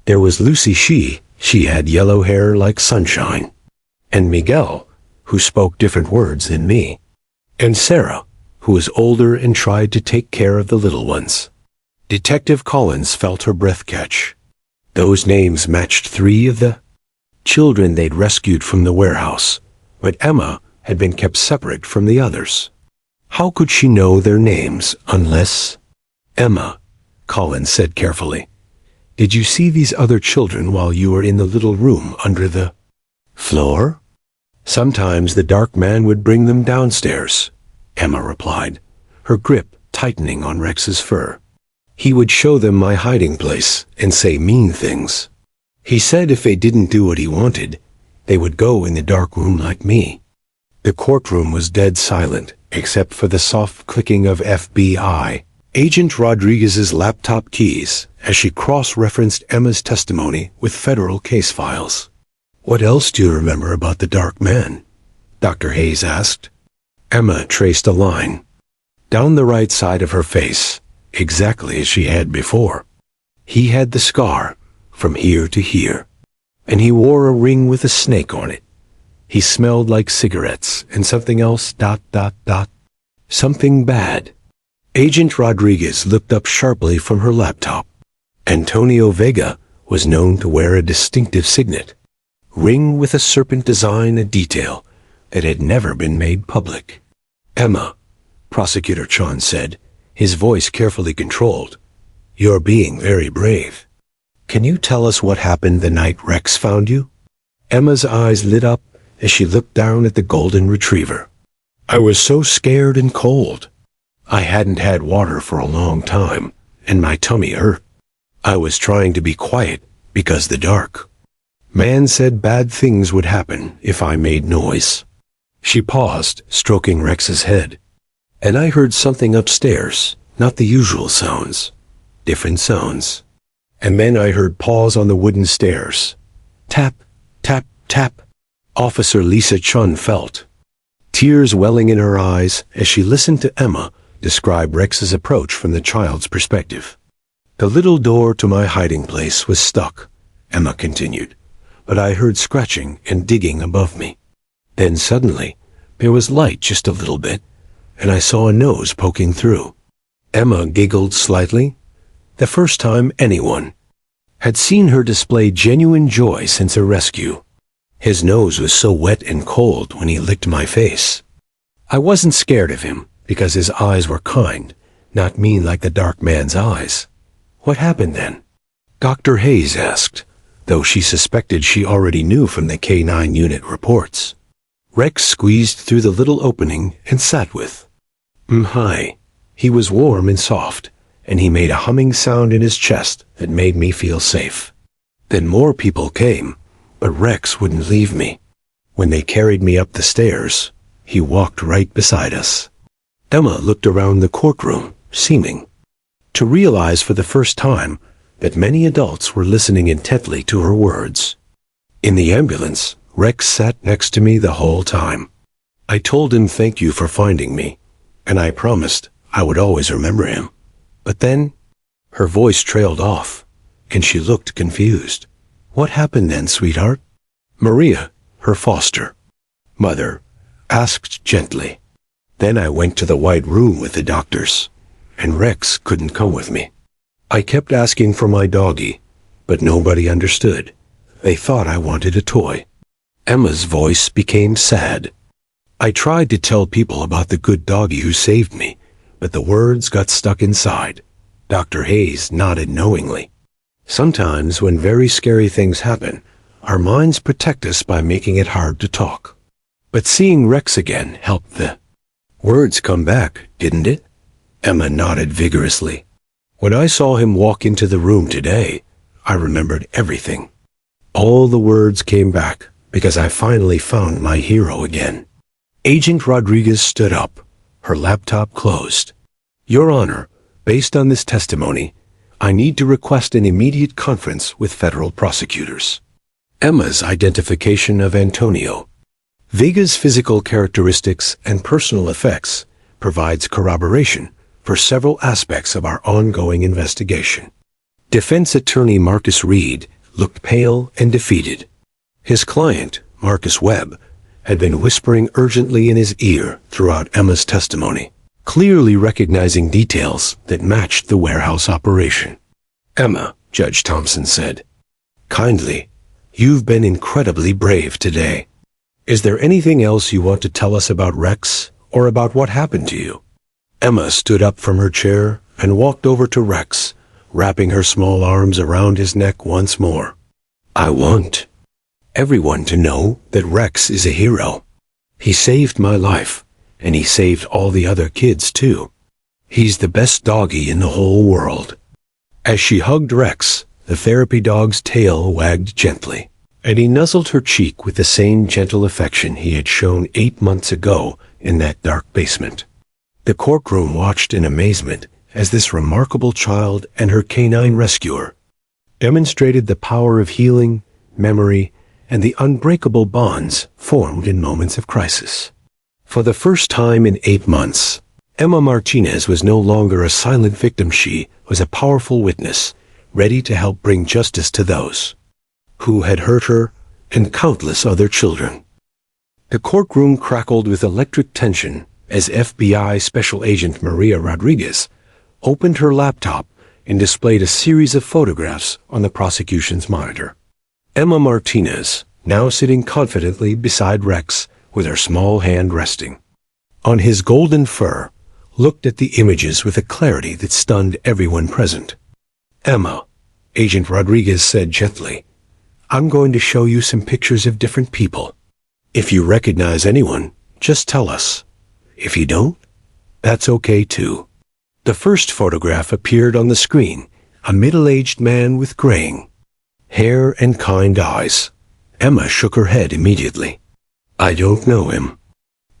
"There was Lucy she had yellow hair like sunshine. And Miguel, who spoke different words than me. And Sarah, who was older and tried to take care of the little ones." Detective Collins felt her breath catch. Those names matched 3 of the children they'd rescued from the warehouse, but Emma had been kept separate from the others. How could she know their names unless... "Emma," Collins said carefully, "did you see these other children while you were in the little room under the floor?" "Sometimes the dark man would bring them downstairs," Emma replied, her grip tightening on Rex's fur. "He would show them my hiding place and say mean things. He said if they didn't do what he wanted, they would go in the dark room like me." The courtroom was dead silent, except for the soft clicking of FBI Agent Rodriguez's laptop keys as she cross-referenced Emma's testimony with federal case files. "What else do you remember about the dark man?" Dr. Hayes asked. Emma traced a line down the right side of her face, exactly as she had before. "He had the scar from here to here, and he wore a ring with a snake on it. He smelled like cigarettes and something else ... something bad." Agent Rodriguez looked up sharply from her laptop. Antonio Vega was known to wear a distinctive signet, ring with a serpent design, a detail that had never been made public. "Emma," Prosecutor Chun said, his voice carefully controlled, "you're being very brave. Can you tell us what happened the night Rex found you?" Emma's eyes lit up as she looked down at the golden retriever. "I was so scared and cold. I hadn't had water for a long time, and my tummy hurt. I was trying to be quiet because the dark man said bad things would happen if I made noise." She paused, stroking Rex's head. "And I heard something upstairs, not the usual sounds, different sounds. And then I heard paws on the wooden stairs. Tap, tap, tap." Officer Lisa Chun felt tears welling in her eyes as she listened to Emma describe Rex's approach from the child's perspective. "The little door to my hiding place was stuck," Emma continued, "but I heard scratching and digging above me. Then suddenly, there was light just a little bit, and I saw a nose poking through." Emma giggled slightly, the first time anyone had seen her display genuine joy since her rescue. "His nose was so wet and cold when he licked my face. I wasn't scared of him because his eyes were kind not mean like the dark man's eyes. What happened then? Dr. Hayes asked, though she suspected she already knew from the K9 unit reports. Rex squeezed through the little opening and sat with. Hi. He was warm and soft, and he made a humming sound in his chest that made me feel safe. Then more people came, but Rex wouldn't leave me. When they carried me up the stairs, he walked right beside us. Emma looked around the courtroom, seeming to realize for the first time that many adults were listening intently to her words. In the ambulance, Rex sat next to me the whole time. I told him thank you for finding me, and I promised I would always remember him. But then, her voice trailed off, and she looked confused. What happened then, sweetheart? Maria, her foster mother, asked gently. Then I went to the white room with the doctors, and Rex couldn't come with me. I kept asking for my doggie, but nobody understood. They thought I wanted a toy. Emma's voice became sad. I tried to tell people about the good doggie who saved me, but the words got stuck inside. Dr. Hayes nodded knowingly. Sometimes when very scary things happen, our minds protect us by making it hard to talk. But seeing Rex again helped the words come back, didn't it? Emma nodded vigorously. When I saw him walk into the room today, I remembered everything. All the words came back because I finally found my hero again. Agent Rodriguez stood up, her laptop closed. Your Honor, based on this testimony, I need to request an immediate conference with federal prosecutors. Emma's identification of Antonio. Vega's physical characteristics and personal effects provides corroboration for several aspects of our ongoing investigation. Defense attorney Marcus Reed looked pale and defeated. His client, Marcus Webb, had been whispering urgently in his ear throughout Emma's testimony, clearly recognizing details that matched the warehouse operation. Emma, Judge Thompson said, kindly, you've been incredibly brave today. Is there anything else you want to tell us about Rex or about what happened to you? Emma stood up from her chair and walked over to Rex, wrapping her small arms around his neck once more. I want everyone to know that Rex is a hero. He saved my life, and he saved all the other kids too. He's the best doggie in the whole world. As she hugged Rex, the therapy dog's tail wagged gently, and he nuzzled her cheek with the same gentle affection he had shown 8 months ago in that dark basement. The courtroom watched in amazement as this remarkable child and her canine rescuer demonstrated the power of healing, memory, and the unbreakable bonds formed in moments of crisis. For the first time in 8 months, Emma Martinez was no longer a silent victim. She was a powerful witness, ready to help bring justice to those who had hurt her and countless other children. The courtroom crackled with electric tension as FBI Special Agent Maria Rodriguez opened her laptop and displayed a series of photographs on the prosecution's monitor. Emma Martinez, now sitting confidently beside Rex with her small hand resting on his golden fur, looked at the images with a clarity that stunned everyone present. Emma, Agent Rodriguez said gently, I'm going to show you some pictures of different people. If you recognize anyone, just tell us. If you don't, that's okay too. The first photograph appeared on the screen, a middle-aged man with graying hair and kind eyes. Emma shook her head immediately. I don't know him.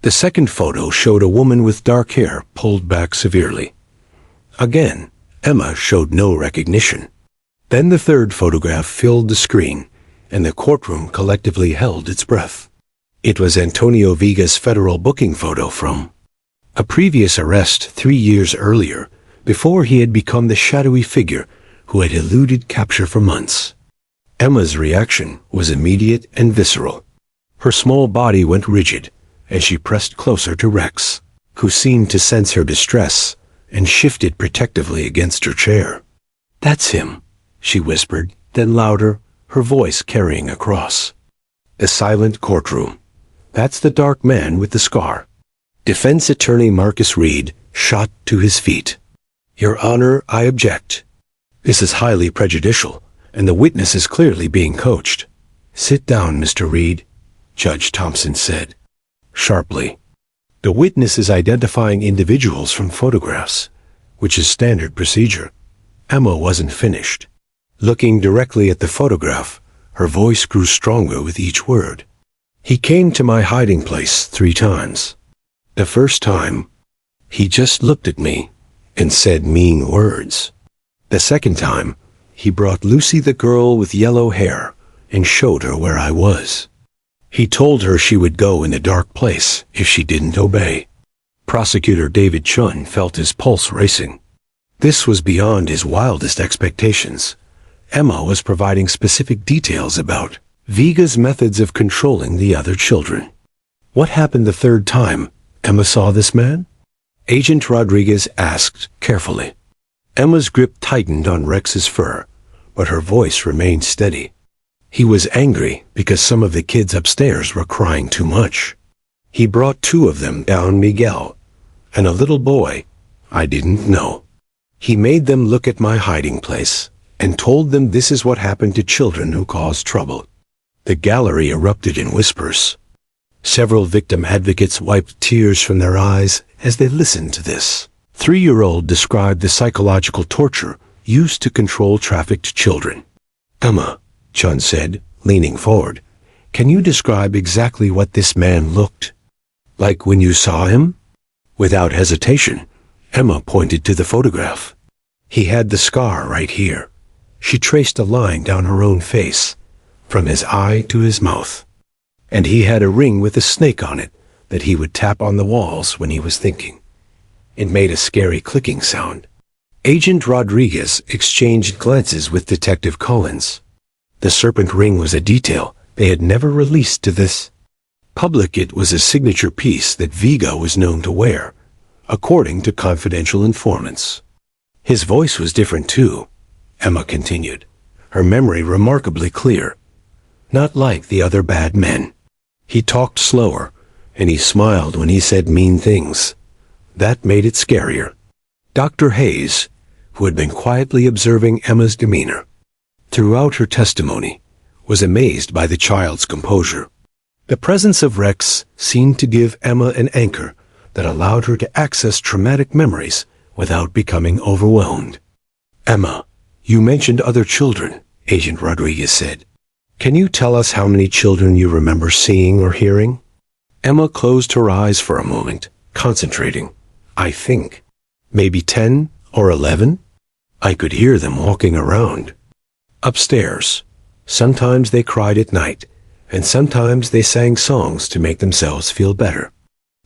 The second photo showed a woman with dark hair pulled back severely. Again, Emma showed no recognition. Then the third photograph filled the screen, and the courtroom collectively held its breath. It was Antonio Vega's federal booking photo from a previous arrest 3 years earlier, before he had become the shadowy figure who had eluded capture for months. Emma's reaction was immediate and visceral. Her small body went rigid, and she pressed closer to Rex, who seemed to sense her distress and shifted protectively against her chair. That's him, she whispered, then louder, her voice carrying across the silent courtroom. That's the dark man with the scar. Defense attorney Marcus Reed shot to his feet. Your Honor, I object. This is highly prejudicial, and the witness is clearly being coached. Sit down, Mr. Reed, Judge Thompson said, sharply. The witness is identifying individuals from photographs, which is standard procedure. Emma wasn't finished. Looking directly at the photograph, her voice grew stronger with each word. He came to my hiding place 3 times. The first time, he just looked at me and said mean words. The second time, he brought Lucy, the girl with yellow hair, and showed her where I was. He told her she would go in a dark place if she didn't obey. Prosecutor David Chun felt his pulse racing. This was beyond his wildest expectations. Emma was providing specific details about Viga's methods of controlling the other children. What happened the third time Emma saw this man? Agent Rodriguez asked carefully. Emma's grip tightened on Rex's fur, but her voice remained steady. He was angry because some of the kids upstairs were crying too much. He brought 2 of them down, Miguel, and a little boy I didn't know. He made them look at my hiding place and told them this is what happened to children who cause trouble. The gallery erupted in whispers. Several victim advocates wiped tears from their eyes as they listened to this. 3-year-old described the psychological torture used to control trafficked children. Emma, Chun said, leaning forward, can you describe exactly what this man looked like when you saw him? Without hesitation, Emma pointed to the photograph. He had the scar right here. She traced a line down her own face, from his eye to his mouth. And he had a ring with a snake on it that he would tap on the walls when he was thinking. It made a scary clicking sound. Agent Rodriguez exchanged glances with Detective Collins. The serpent ring was a detail they had never released to this public. It was a signature piece that Viga was known to wear, according to confidential informants. His voice was different too, Emma continued, her memory remarkably clear. Not like the other bad men. He talked slower, and he smiled when he said mean things. That made it scarier. Dr. Hayes, who had been quietly observing Emma's demeanor throughout her testimony, was amazed by the child's composure. The presence of Rex seemed to give Emma an anchor that allowed her to access traumatic memories without becoming overwhelmed. Emma, you mentioned other children, Agent Rodriguez said. Can you tell us how many children you remember seeing or hearing? Emma closed her eyes for a moment, concentrating. I think maybe 10 or 11. I could hear them walking around. Upstairs. Sometimes they cried at night, and sometimes they sang songs to make themselves feel better.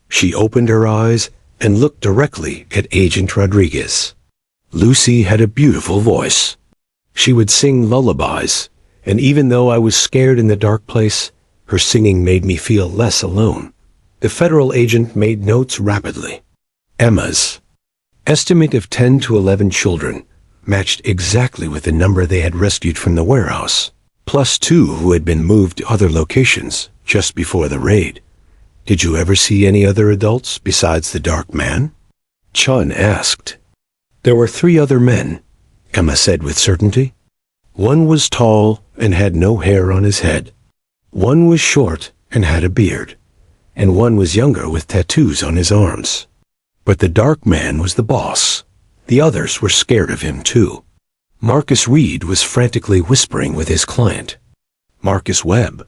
She opened her eyes and looked directly at Agent Rodriguez. Lucy had a beautiful voice. She would sing lullabies, and even though I was scared in the dark place, her singing made me feel less alone. The federal agent made notes rapidly. Emma's estimate of 10 to 11 children matched exactly with the number they had rescued from the warehouse, plus 2 who had been moved to other locations just before the raid. Did you ever see any other adults besides the dark man? Chun asked. There were 3 other men, Emma said with certainty. One was tall and had no hair on his head. One was short and had a beard, and one was younger with tattoos on his arms. But the dark man was the boss. The others were scared of him too. Marcus Reed was frantically whispering with his client. Marcus Webb.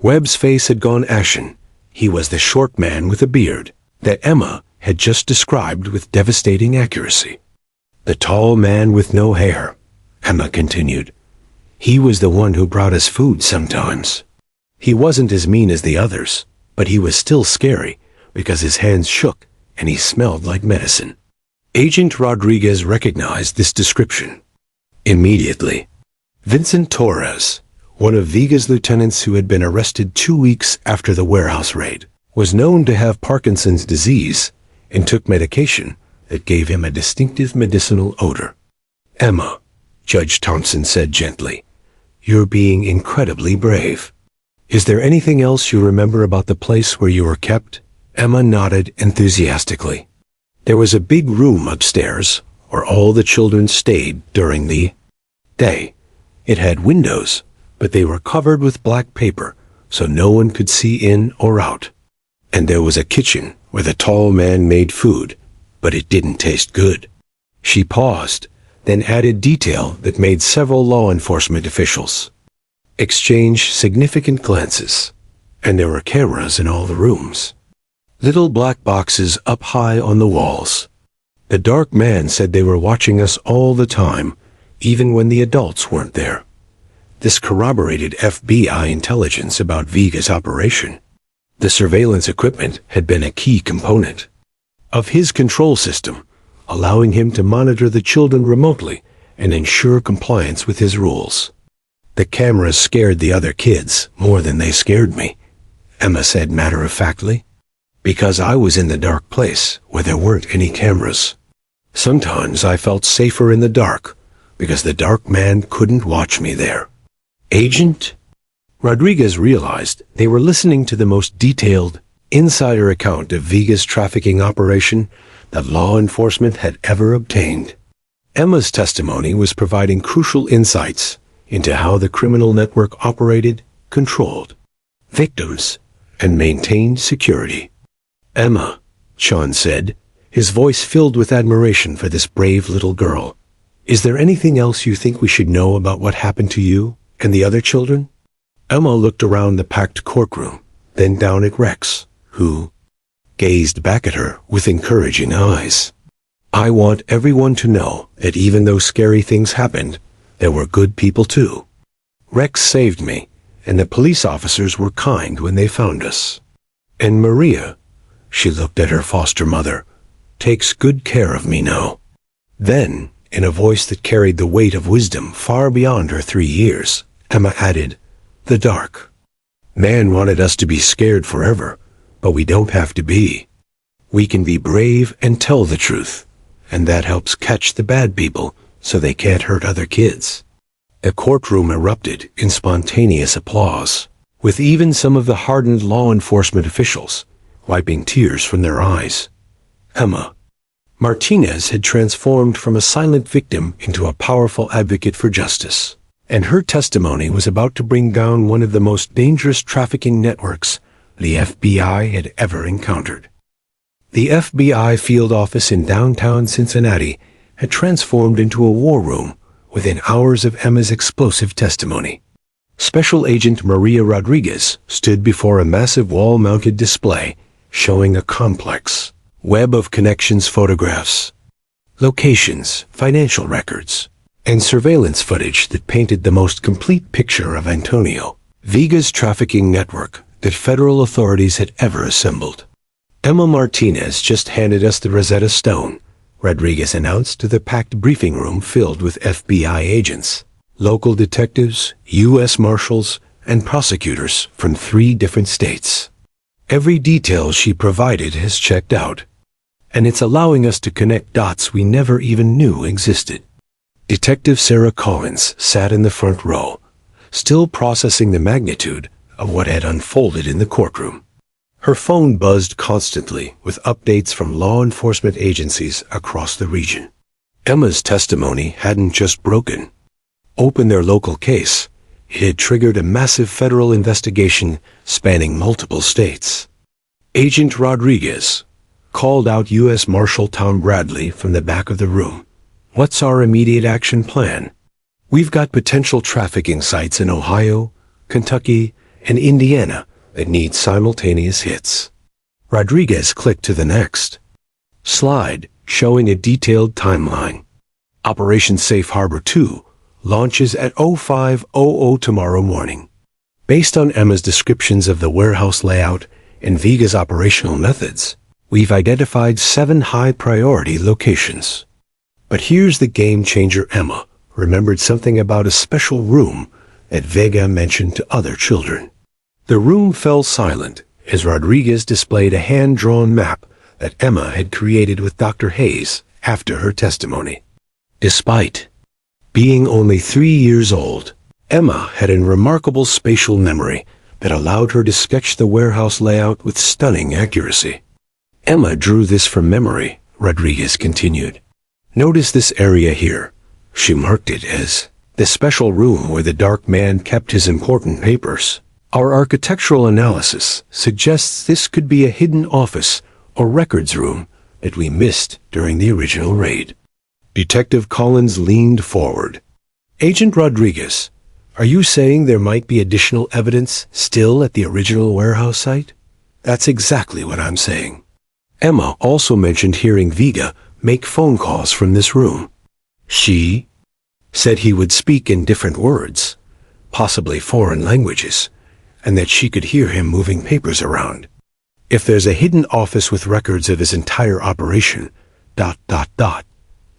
Webb's face had gone ashen. He was the short man with a beard that Emma had just described with devastating accuracy. The tall man with no hair, Emma continued. He was the one who brought us food sometimes. He wasn't as mean as the others, but he was still scary because his hands shook and he smelled like medicine. Agent Rodriguez recognized this description immediately. Vincent Torres, one of Viga's lieutenants who had been arrested 2 weeks after the warehouse raid, was known to have Parkinson's disease and took medication that gave him a distinctive medicinal odor. Emma, Judge Thompson said gently, you're being incredibly brave. Is there anything else you remember about the place where you were kept? Emma nodded enthusiastically. There was a big room upstairs, where all the children stayed during the day. It had windows, but they were covered with black paper, so no one could see in or out. And there was a kitchen where the tall man made food, but it didn't taste good. She paused, then added detail that made several law enforcement officials exchange significant glances, and there were cameras in all the rooms. Little black boxes up high on the walls. The dark man said they were watching us all the time, even when the adults weren't there. This corroborated FBI intelligence about Vega's operation. The surveillance equipment had been a key component of his control system, allowing him to monitor the children remotely and ensure compliance with his rules. The cameras scared the other kids more than they scared me, Emma said matter-of-factly, because I was in the dark place where there weren't any cameras. Sometimes I felt safer in the dark because the dark man couldn't watch me there. Agent? Rodriguez realized they were listening to the most detailed, insider account of Vega's trafficking operation that law enforcement had ever obtained. Emma's testimony was providing crucial insights into how the criminal network operated, controlled victims, and maintained security. Emma, Sean said, his voice filled with admiration for this brave little girl. Is there anything else you think we should know about what happened to you and the other children? Emma looked around the packed courtroom, then down at Rex, who gazed back at her with encouraging eyes. I want everyone to know that even though scary things happened, there were good people too. Rex saved me, and the police officers were kind when they found us. And Maria, she looked at her foster mother, takes good care of me now. Then, in a voice that carried the weight of wisdom far beyond her 3 years, Emma added, the dark man wanted us to be scared forever, but we don't have to be. We can be brave and tell the truth, and that helps catch the bad people so they can't hurt other kids. The courtroom erupted in spontaneous applause, with even some of the hardened law enforcement officials wiping tears from their eyes. Emma Martinez had transformed from a silent victim into a powerful advocate for justice, and her testimony was about to bring down one of the most dangerous trafficking networks the FBI had ever encountered. The FBI field office in downtown Cincinnati had transformed into a war room within hours of Emma's explosive testimony. Special Agent Maria Rodriguez stood before a massive wall-mounted display showing a complex web of connections photographs, locations, financial records, and surveillance footage that painted the most complete picture of Antonio Vega's trafficking network that federal authorities had ever assembled. Emma Martinez just handed us the Rosetta Stone, Rodriguez announced to the packed briefing room filled with FBI agents, local detectives, U.S. Marshals, and prosecutors from 3 different states. Every detail she provided has checked out, and it's allowing us to connect dots we never even knew existed. Detective Sarah Collins sat in the front row, still processing the magnitude of what had unfolded in the courtroom. Her phone buzzed constantly with updates from law enforcement agencies across the region. Emma's testimony hadn't just broken open their local case, it had triggered a massive federal investigation spanning multiple states. Agent Rodriguez called out U.S. Marshal Tom Bradley from the back of the room. What's our immediate action plan? We've got potential trafficking sites in Ohio, Kentucky, and Indiana that need simultaneous hits. Rodriguez clicked to the next slide, showing a detailed timeline. Operation Safe Harbor 2 launches at 05:00 tomorrow morning. Based on Emma's descriptions of the warehouse layout and Vega's operational methods, we've identified 7 high-priority locations. But here's the game-changer. Emma remembered something about a special room that Vega mentioned to other children. The room fell silent as Rodriguez displayed a hand-drawn map that Emma had created with Dr. Hayes after her testimony. Despite being only 3 years old, Emma had a remarkable spatial memory that allowed her to sketch the warehouse layout with stunning accuracy. Emma drew this from memory, Rodriguez continued, Notice this area here. She marked it as the special room where the dark man kept his important papers. Our architectural analysis suggests this could be a hidden office or records room that we missed during the original raid. Detective Collins leaned forward. Agent Rodriguez, are you saying there might be additional evidence still at the original warehouse site? That's exactly what I'm saying. Emma also mentioned hearing Vega make phone calls from this room. She said he would speak in different words, possibly foreign languages, and that she could hear him moving papers around. If there's a hidden office with records of his entire operation, ...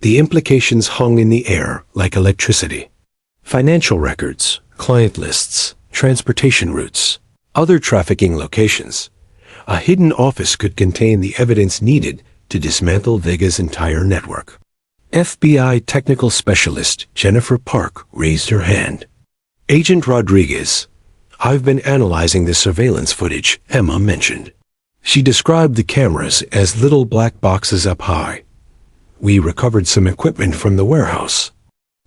The implications hung in the air like electricity. Financial records, client lists, transportation routes, other trafficking locations. A hidden office could contain the evidence needed to dismantle Vega's entire network. FBI technical specialist Jennifer Park raised her hand. Agent Rodriguez, I've been analyzing the surveillance footage Emma mentioned. She described the cameras as little black boxes up high. We recovered some equipment from the warehouse.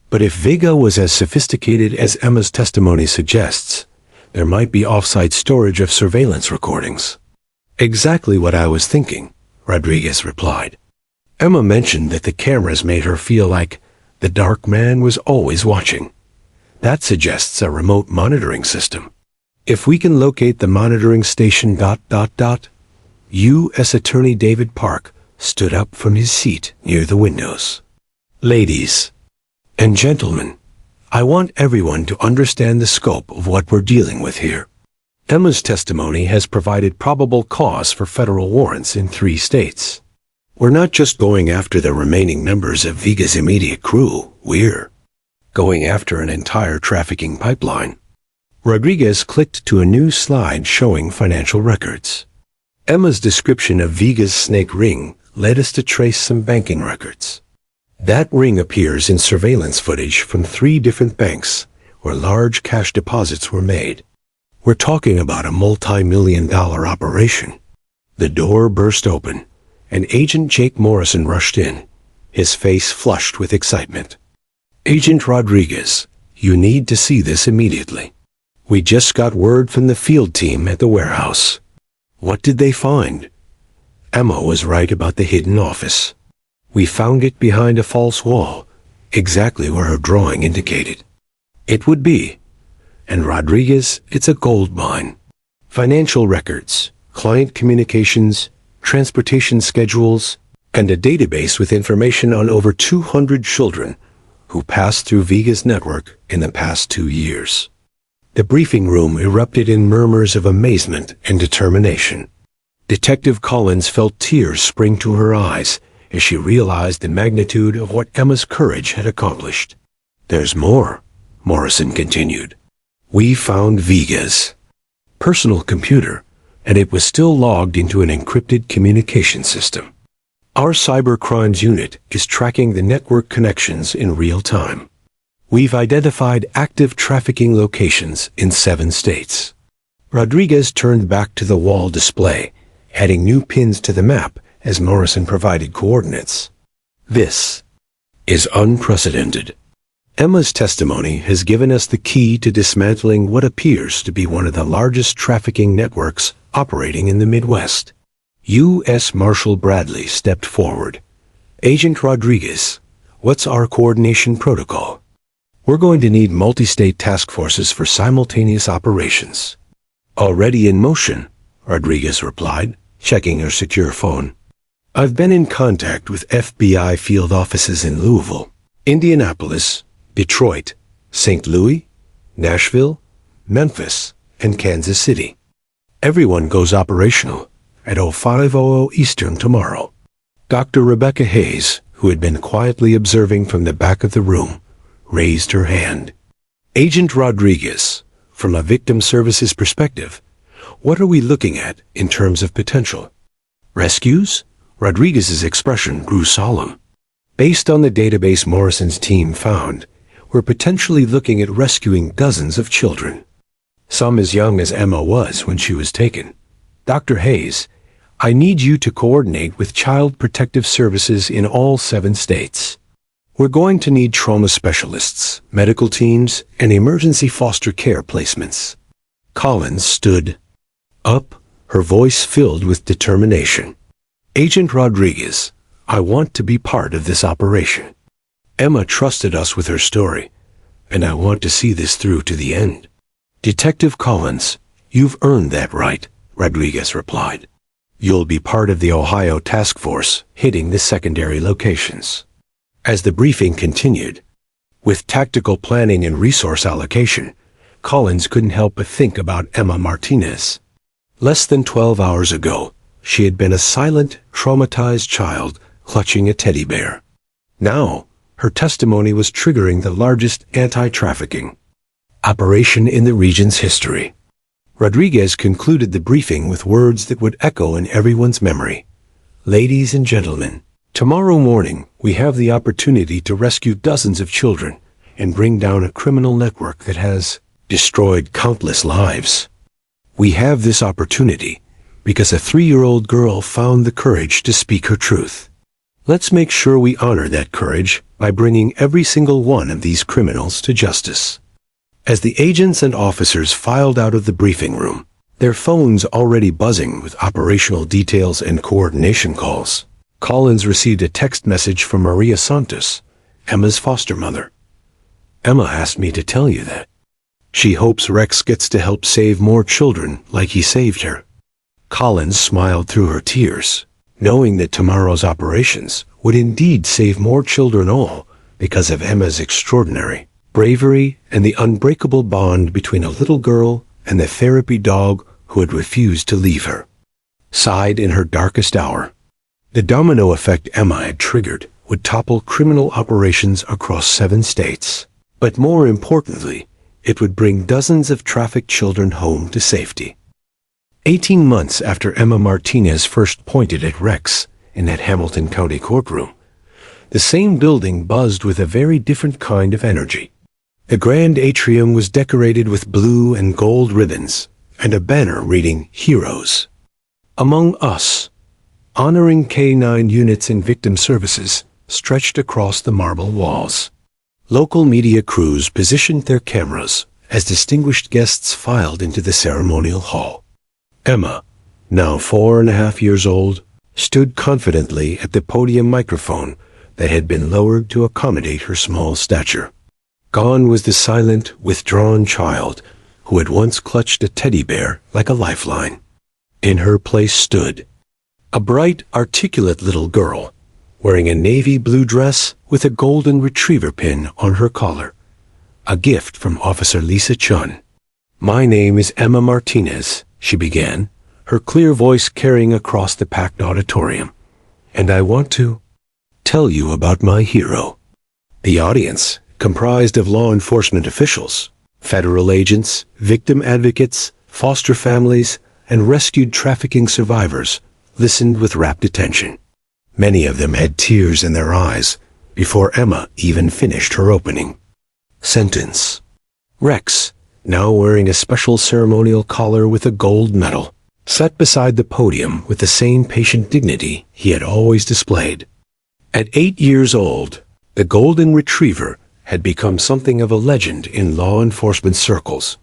But if Vega was as sophisticated as Emma's testimony suggests, there might be off-site storage of surveillance recordings. Exactly what I was thinking, Rodriguez replied. Emma mentioned that the cameras made her feel like the dark man was always watching. That suggests a remote monitoring system. If we can locate the monitoring station ... U.S. Attorney David Park stood up from his seat near the windows. Ladies and gentlemen, I want everyone to understand the scope of what we're dealing with here. Emma's testimony has provided probable cause for federal warrants in 3 states. We're not just going after the remaining members of Vega's immediate crew, we're going after an entire trafficking pipeline. Rodriguez clicked to a new slide showing financial records. Emma's description of Vega's snake ring led us to trace some banking records. That ring appears in surveillance footage from 3 different banks where large cash deposits were made. We're talking about a multi-million-dollar operation. The door burst open, and Agent Jake Morrison rushed in, his face flushed with excitement. Agent Rodriguez, you need to see this immediately. We just got word from the field team at the warehouse. What did they find? Emma was right about the hidden office. We found it behind a false wall, exactly where her drawing indicated. It would be. And Rodriguez, it's a gold mine. Financial records, client communications, transportation schedules, and a database with information on over 200 children who passed through Vega's network in the past 2 years. The briefing room erupted in murmurs of amazement and determination. Detective Collins felt tears spring to her eyes as she realized the magnitude of what Emma's courage had accomplished. There's more, Morrison continued. We found Vega's personal computer, and it was still logged into an encrypted communication system. Our cyber crimes unit is tracking the network connections in real time. We've identified active trafficking locations in 7 states. Rodriguez turned back to the wall display, adding new pins to the map as Morrison provided coordinates. This is unprecedented. Emma's testimony has given us the key to dismantling what appears to be one of the largest trafficking networks operating in the Midwest. U.S. Marshal Bradley stepped forward. Agent Rodriguez, what's our coordination protocol? We're going to need multi-state task forces for simultaneous operations. Already in motion, Rodriguez replied, checking her secure phone. I've been in contact with FBI field offices in Louisville, Indianapolis, Detroit, St. Louis, Nashville, Memphis, and Kansas City. Everyone goes operational at 05:00 Eastern tomorrow. Dr. Rebecca Hayes, who had been quietly observing from the back of the room, raised her hand. Agent Rodriguez, from a victim services perspective, what are we looking at in terms of potential? Rescues? Rodriguez's expression grew solemn. Based on the database Morrison's team found, we're potentially looking at rescuing dozens of children. Some as young as Emma was when she was taken. Dr. Hayes, I need you to coordinate with Child Protective Services in all 7 states. We're going to need trauma specialists, medical teams, and emergency foster care placements. Collins stood up, her voice filled with determination. Agent Rodriguez, I want to be part of this operation. Emma trusted us with her story, and I want to see this through to the end. Detective Collins, you've earned that right, Rodriguez replied. You'll be part of the Ohio task force, hitting the secondary locations. As the briefing continued, with tactical planning and resource allocation, Collins couldn't help but think about Emma Martinez. Less than 12 hours ago, she had been a silent, traumatized child clutching a teddy bear. Now, her testimony was triggering the largest anti-trafficking operation in the region's history. Rodriguez concluded the briefing with words that would echo in everyone's memory. Ladies and gentlemen, tomorrow morning we have the opportunity to rescue dozens of children and bring down a criminal network that has destroyed countless lives. We have this opportunity because a 3-year-old girl found the courage to speak her truth. Let's make sure we honor that courage by bringing every single one of these criminals to justice. As the agents and officers filed out of the briefing room, their phones already buzzing with operational details and coordination calls, Collins received a text message from Maria Santos, Emma's foster mother. Emma asked me to tell you that. She hopes Rex gets to help save more children like he saved her. Collins smiled through her tears, knowing that tomorrow's operations would indeed save more children, all because of Emma's extraordinary bravery and the unbreakable bond between a little girl and the therapy dog who had refused to leave her. Sighed in her darkest hour. The domino effect Emma had triggered would topple criminal operations across 7 states. But more importantly, it would bring dozens of trafficked children home to safety. 18 months after Emma Martinez first pointed at Rex in that Hamilton County courtroom, the same building buzzed with a very different kind of energy. The grand atrium was decorated with blue and gold ribbons and a banner reading Heroes. Among Us, honoring K-9 units in victim services, stretched across the marble walls. Local media crews positioned their cameras as distinguished guests filed into the ceremonial hall. Emma, now 4.5 years old, stood confidently at the podium microphone that had been lowered to accommodate her small stature. Gone was the silent, withdrawn child who had once clutched a teddy bear like a lifeline. In her place stood a bright, articulate little girl, wearing a navy blue dress with a golden retriever pin on her collar, a gift from Officer Lisa Chun. My name is Emma Martinez, she began, her clear voice carrying across the packed auditorium, and I want to tell you about my hero. The audience, comprised of law enforcement officials, federal agents, victim advocates, foster families, and rescued trafficking survivors, listened with rapt attention. Many of them had tears in their eyes before Emma even finished her opening sentence. Rex, now wearing a special ceremonial collar with a gold medal, sat beside the podium with the same patient dignity he had always displayed. At 8 years old, the golden retriever had become something of a legend in law enforcement circles,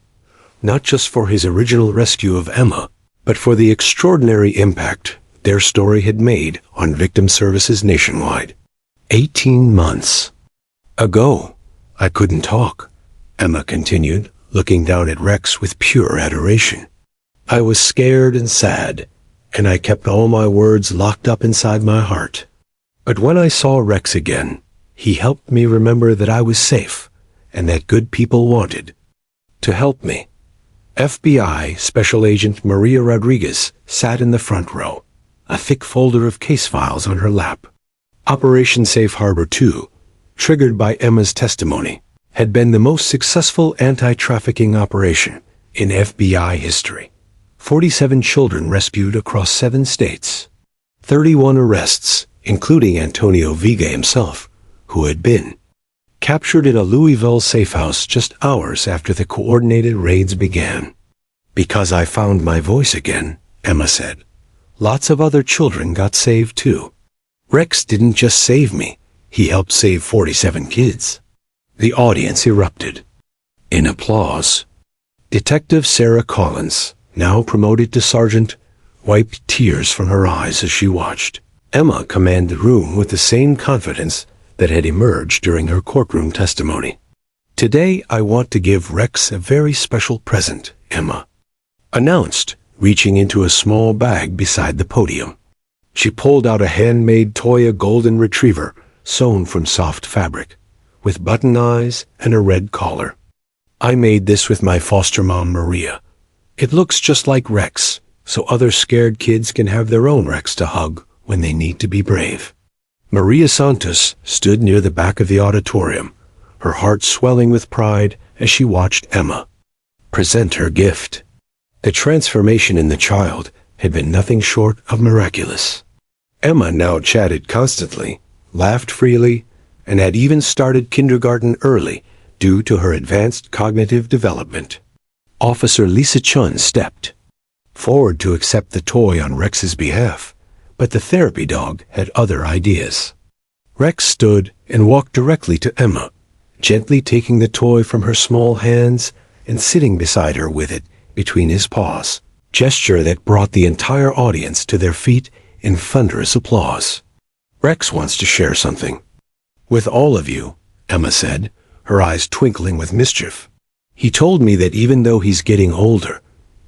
not just for his original rescue of Emma, but for the extraordinary impact their story had made on victim services nationwide. 18 months ago, I couldn't talk, Emma continued, looking down at Rex with pure adoration. I was scared and sad, and I kept all my words locked up inside my heart. But when I saw Rex again, he helped me remember that I was safe and that good people wanted to help me. FBI Special Agent Maria Rodriguez sat in the front row, a thick folder of case files on her lap. Operation Safe Harbor 2, triggered by Emma's testimony, had been the most successful anti-trafficking operation in FBI history. 47 children rescued across 7 states. 31 arrests, including Antonio Vega himself, who had been captured in a Louisville safe house just hours after the coordinated raids began. Because I found my voice again, Emma said, lots of other children got saved too. Rex didn't just save me, He helped save 47 kids. The audience erupted in applause. Detective Sarah Collins, now promoted to sergeant, wiped tears from her eyes as she watched Emma command the room with the same confidence that had emerged during her courtroom testimony. "Today I want to give Rex a very special present," Emma announced, reaching into a small bag beside the podium. She pulled out a handmade toy, a golden retriever sewn from soft fabric, with button eyes and a red collar. "I made this with my foster mom, Maria. It looks just like Rex, so other scared kids can have their own Rex to hug when they need to be brave." Maria Santos stood near the back of the auditorium, her heart swelling with pride as she watched Emma present her gift. The transformation in the child had been nothing short of miraculous. Emma now chatted constantly, laughed freely, and had even started kindergarten early due to her advanced cognitive development. Officer Lisa Chun stepped forward to accept the toy on Rex's behalf, but the therapy dog had other ideas. Rex stood and walked directly to Emma, gently taking the toy from her small hands and sitting beside her with it between his paws, gesture that brought the entire audience to their feet in thunderous applause. "Rex wants to share something with all of you," Emma said, her eyes twinkling with mischief. "He told me that even though he's getting older,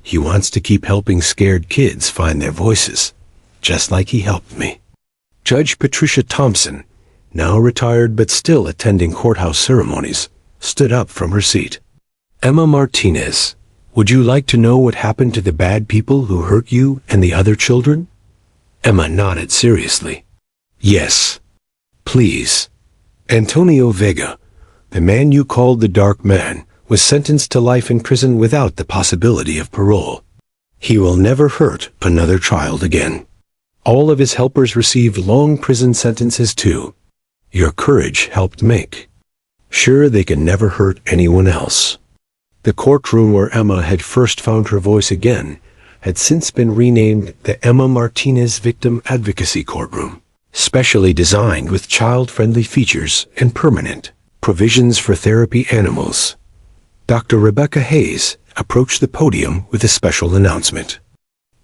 he wants to keep helping scared kids find their voices, just like he helped me." Judge Patricia Thompson, now retired but still attending courthouse ceremonies, stood up from her seat. "Emma Martinez, would you like to know what happened to the bad people who hurt you and the other children?" Emma nodded seriously. "Yes, please." Antonio Vega, the man you called the Dark Man, was sentenced to life in prison without the possibility of parole. He will never hurt another child again. All of his helpers received long prison sentences too. Your courage helped make sure they can never hurt anyone else. The courtroom where Emma had first found her voice again had since been renamed the Emma Martinez Victim Advocacy Courtroom, specially designed with child-friendly features and permanent provisions for therapy animals. Dr. Rebecca Hayes approached the podium with a special announcement.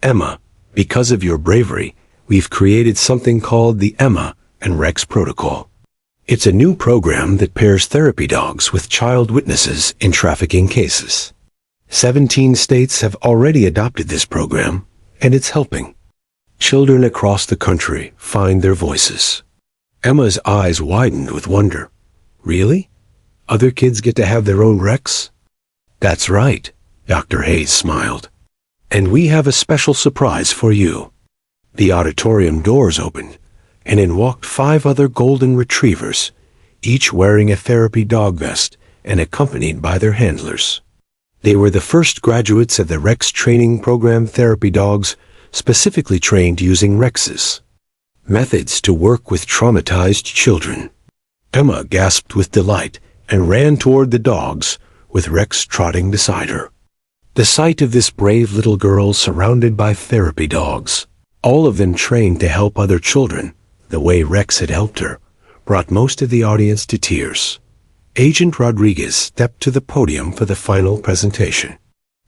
"Emma, because of your bravery, we've created something called the Emma and Rex Protocol. It's a new program that pairs therapy dogs with child witnesses in trafficking cases. 17 states have already adopted this program, and it's helping children across the country find their voices." Emma's eyes widened with wonder. "Really? Other kids get to have their own Rex?" "That's right," Dr. Hayes smiled. "And we have a special surprise for you." The auditorium doors opened, and in walked 5 other golden retrievers, each wearing a therapy dog vest and accompanied by their handlers. They were the first graduates of the Rex training program, therapy dogs specifically trained using Rex's methods to work with traumatized children. Emma gasped with delight and ran toward the dogs, with Rex trotting beside her. The sight of this brave little girl surrounded by therapy dogs, all of them trained to help other children the way Rex had helped her, brought most of the audience to tears. Agent Rodriguez stepped to the podium for the final presentation.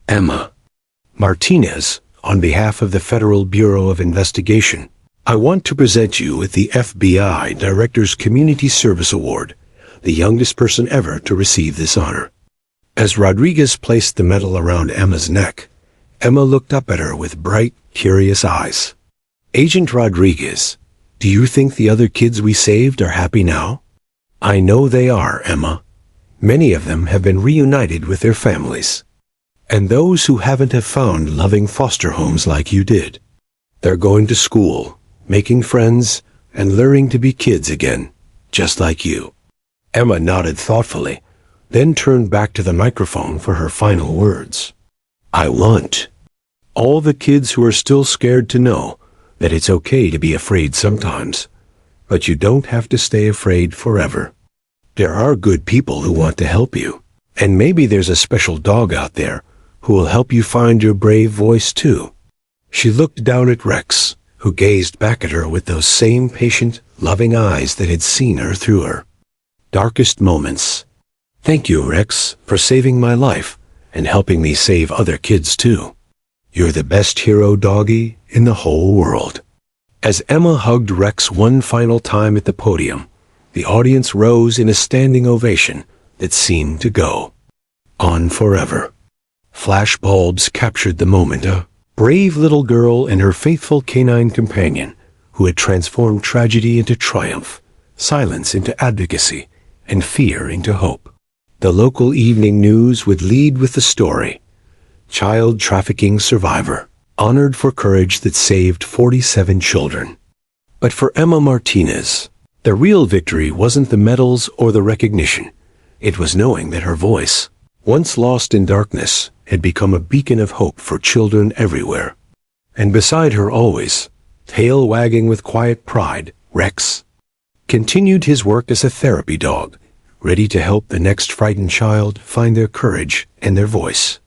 "Emma Martinez, on behalf of the Federal Bureau of Investigation, I want to present you with the FBI Director's Community Service Award, the youngest person ever to receive this honor." As Rodriguez placed the medal around Emma's neck, Emma looked up at her with bright, curious eyes. "Agent Rodriguez, do you think the other kids we saved are happy now?" "I know they are, Emma. Many of them have been reunited with their families. And those who haven't have found loving foster homes like you did. They're going to school, making friends, and learning to be kids again, just like you." Emma nodded thoughtfully, then turned back to the microphone for her final words. "I want all the kids who are still scared to know that it's okay to be afraid sometimes, but you don't have to stay afraid forever. There are good people who want to help you, and maybe there's a special dog out there who will help you find your brave voice too." She looked down at Rex, who gazed back at her with those same patient, loving eyes that had seen her through her darkest moments. Thank you, Rex, for saving my life and helping me save other kids too. You're the best hero doggy in the whole world. As Emma hugged Rex one final time at the podium, the audience rose in a standing ovation that seemed to go on forever. Flashbulbs captured the moment. A brave little girl and her faithful canine companion who had transformed tragedy into triumph, silence into advocacy, and fear into hope. The local evening news would lead with the story: child trafficking survivor, honored for courage that saved 47 children. But for Emma Martinez, the real victory wasn't the medals or the recognition. It was knowing that her voice, once lost in darkness, had become a beacon of hope for children everywhere. And beside her always, tail wagging with quiet pride, Rex continued his work as a therapy dog, ready to help the next frightened child find their courage and their voice.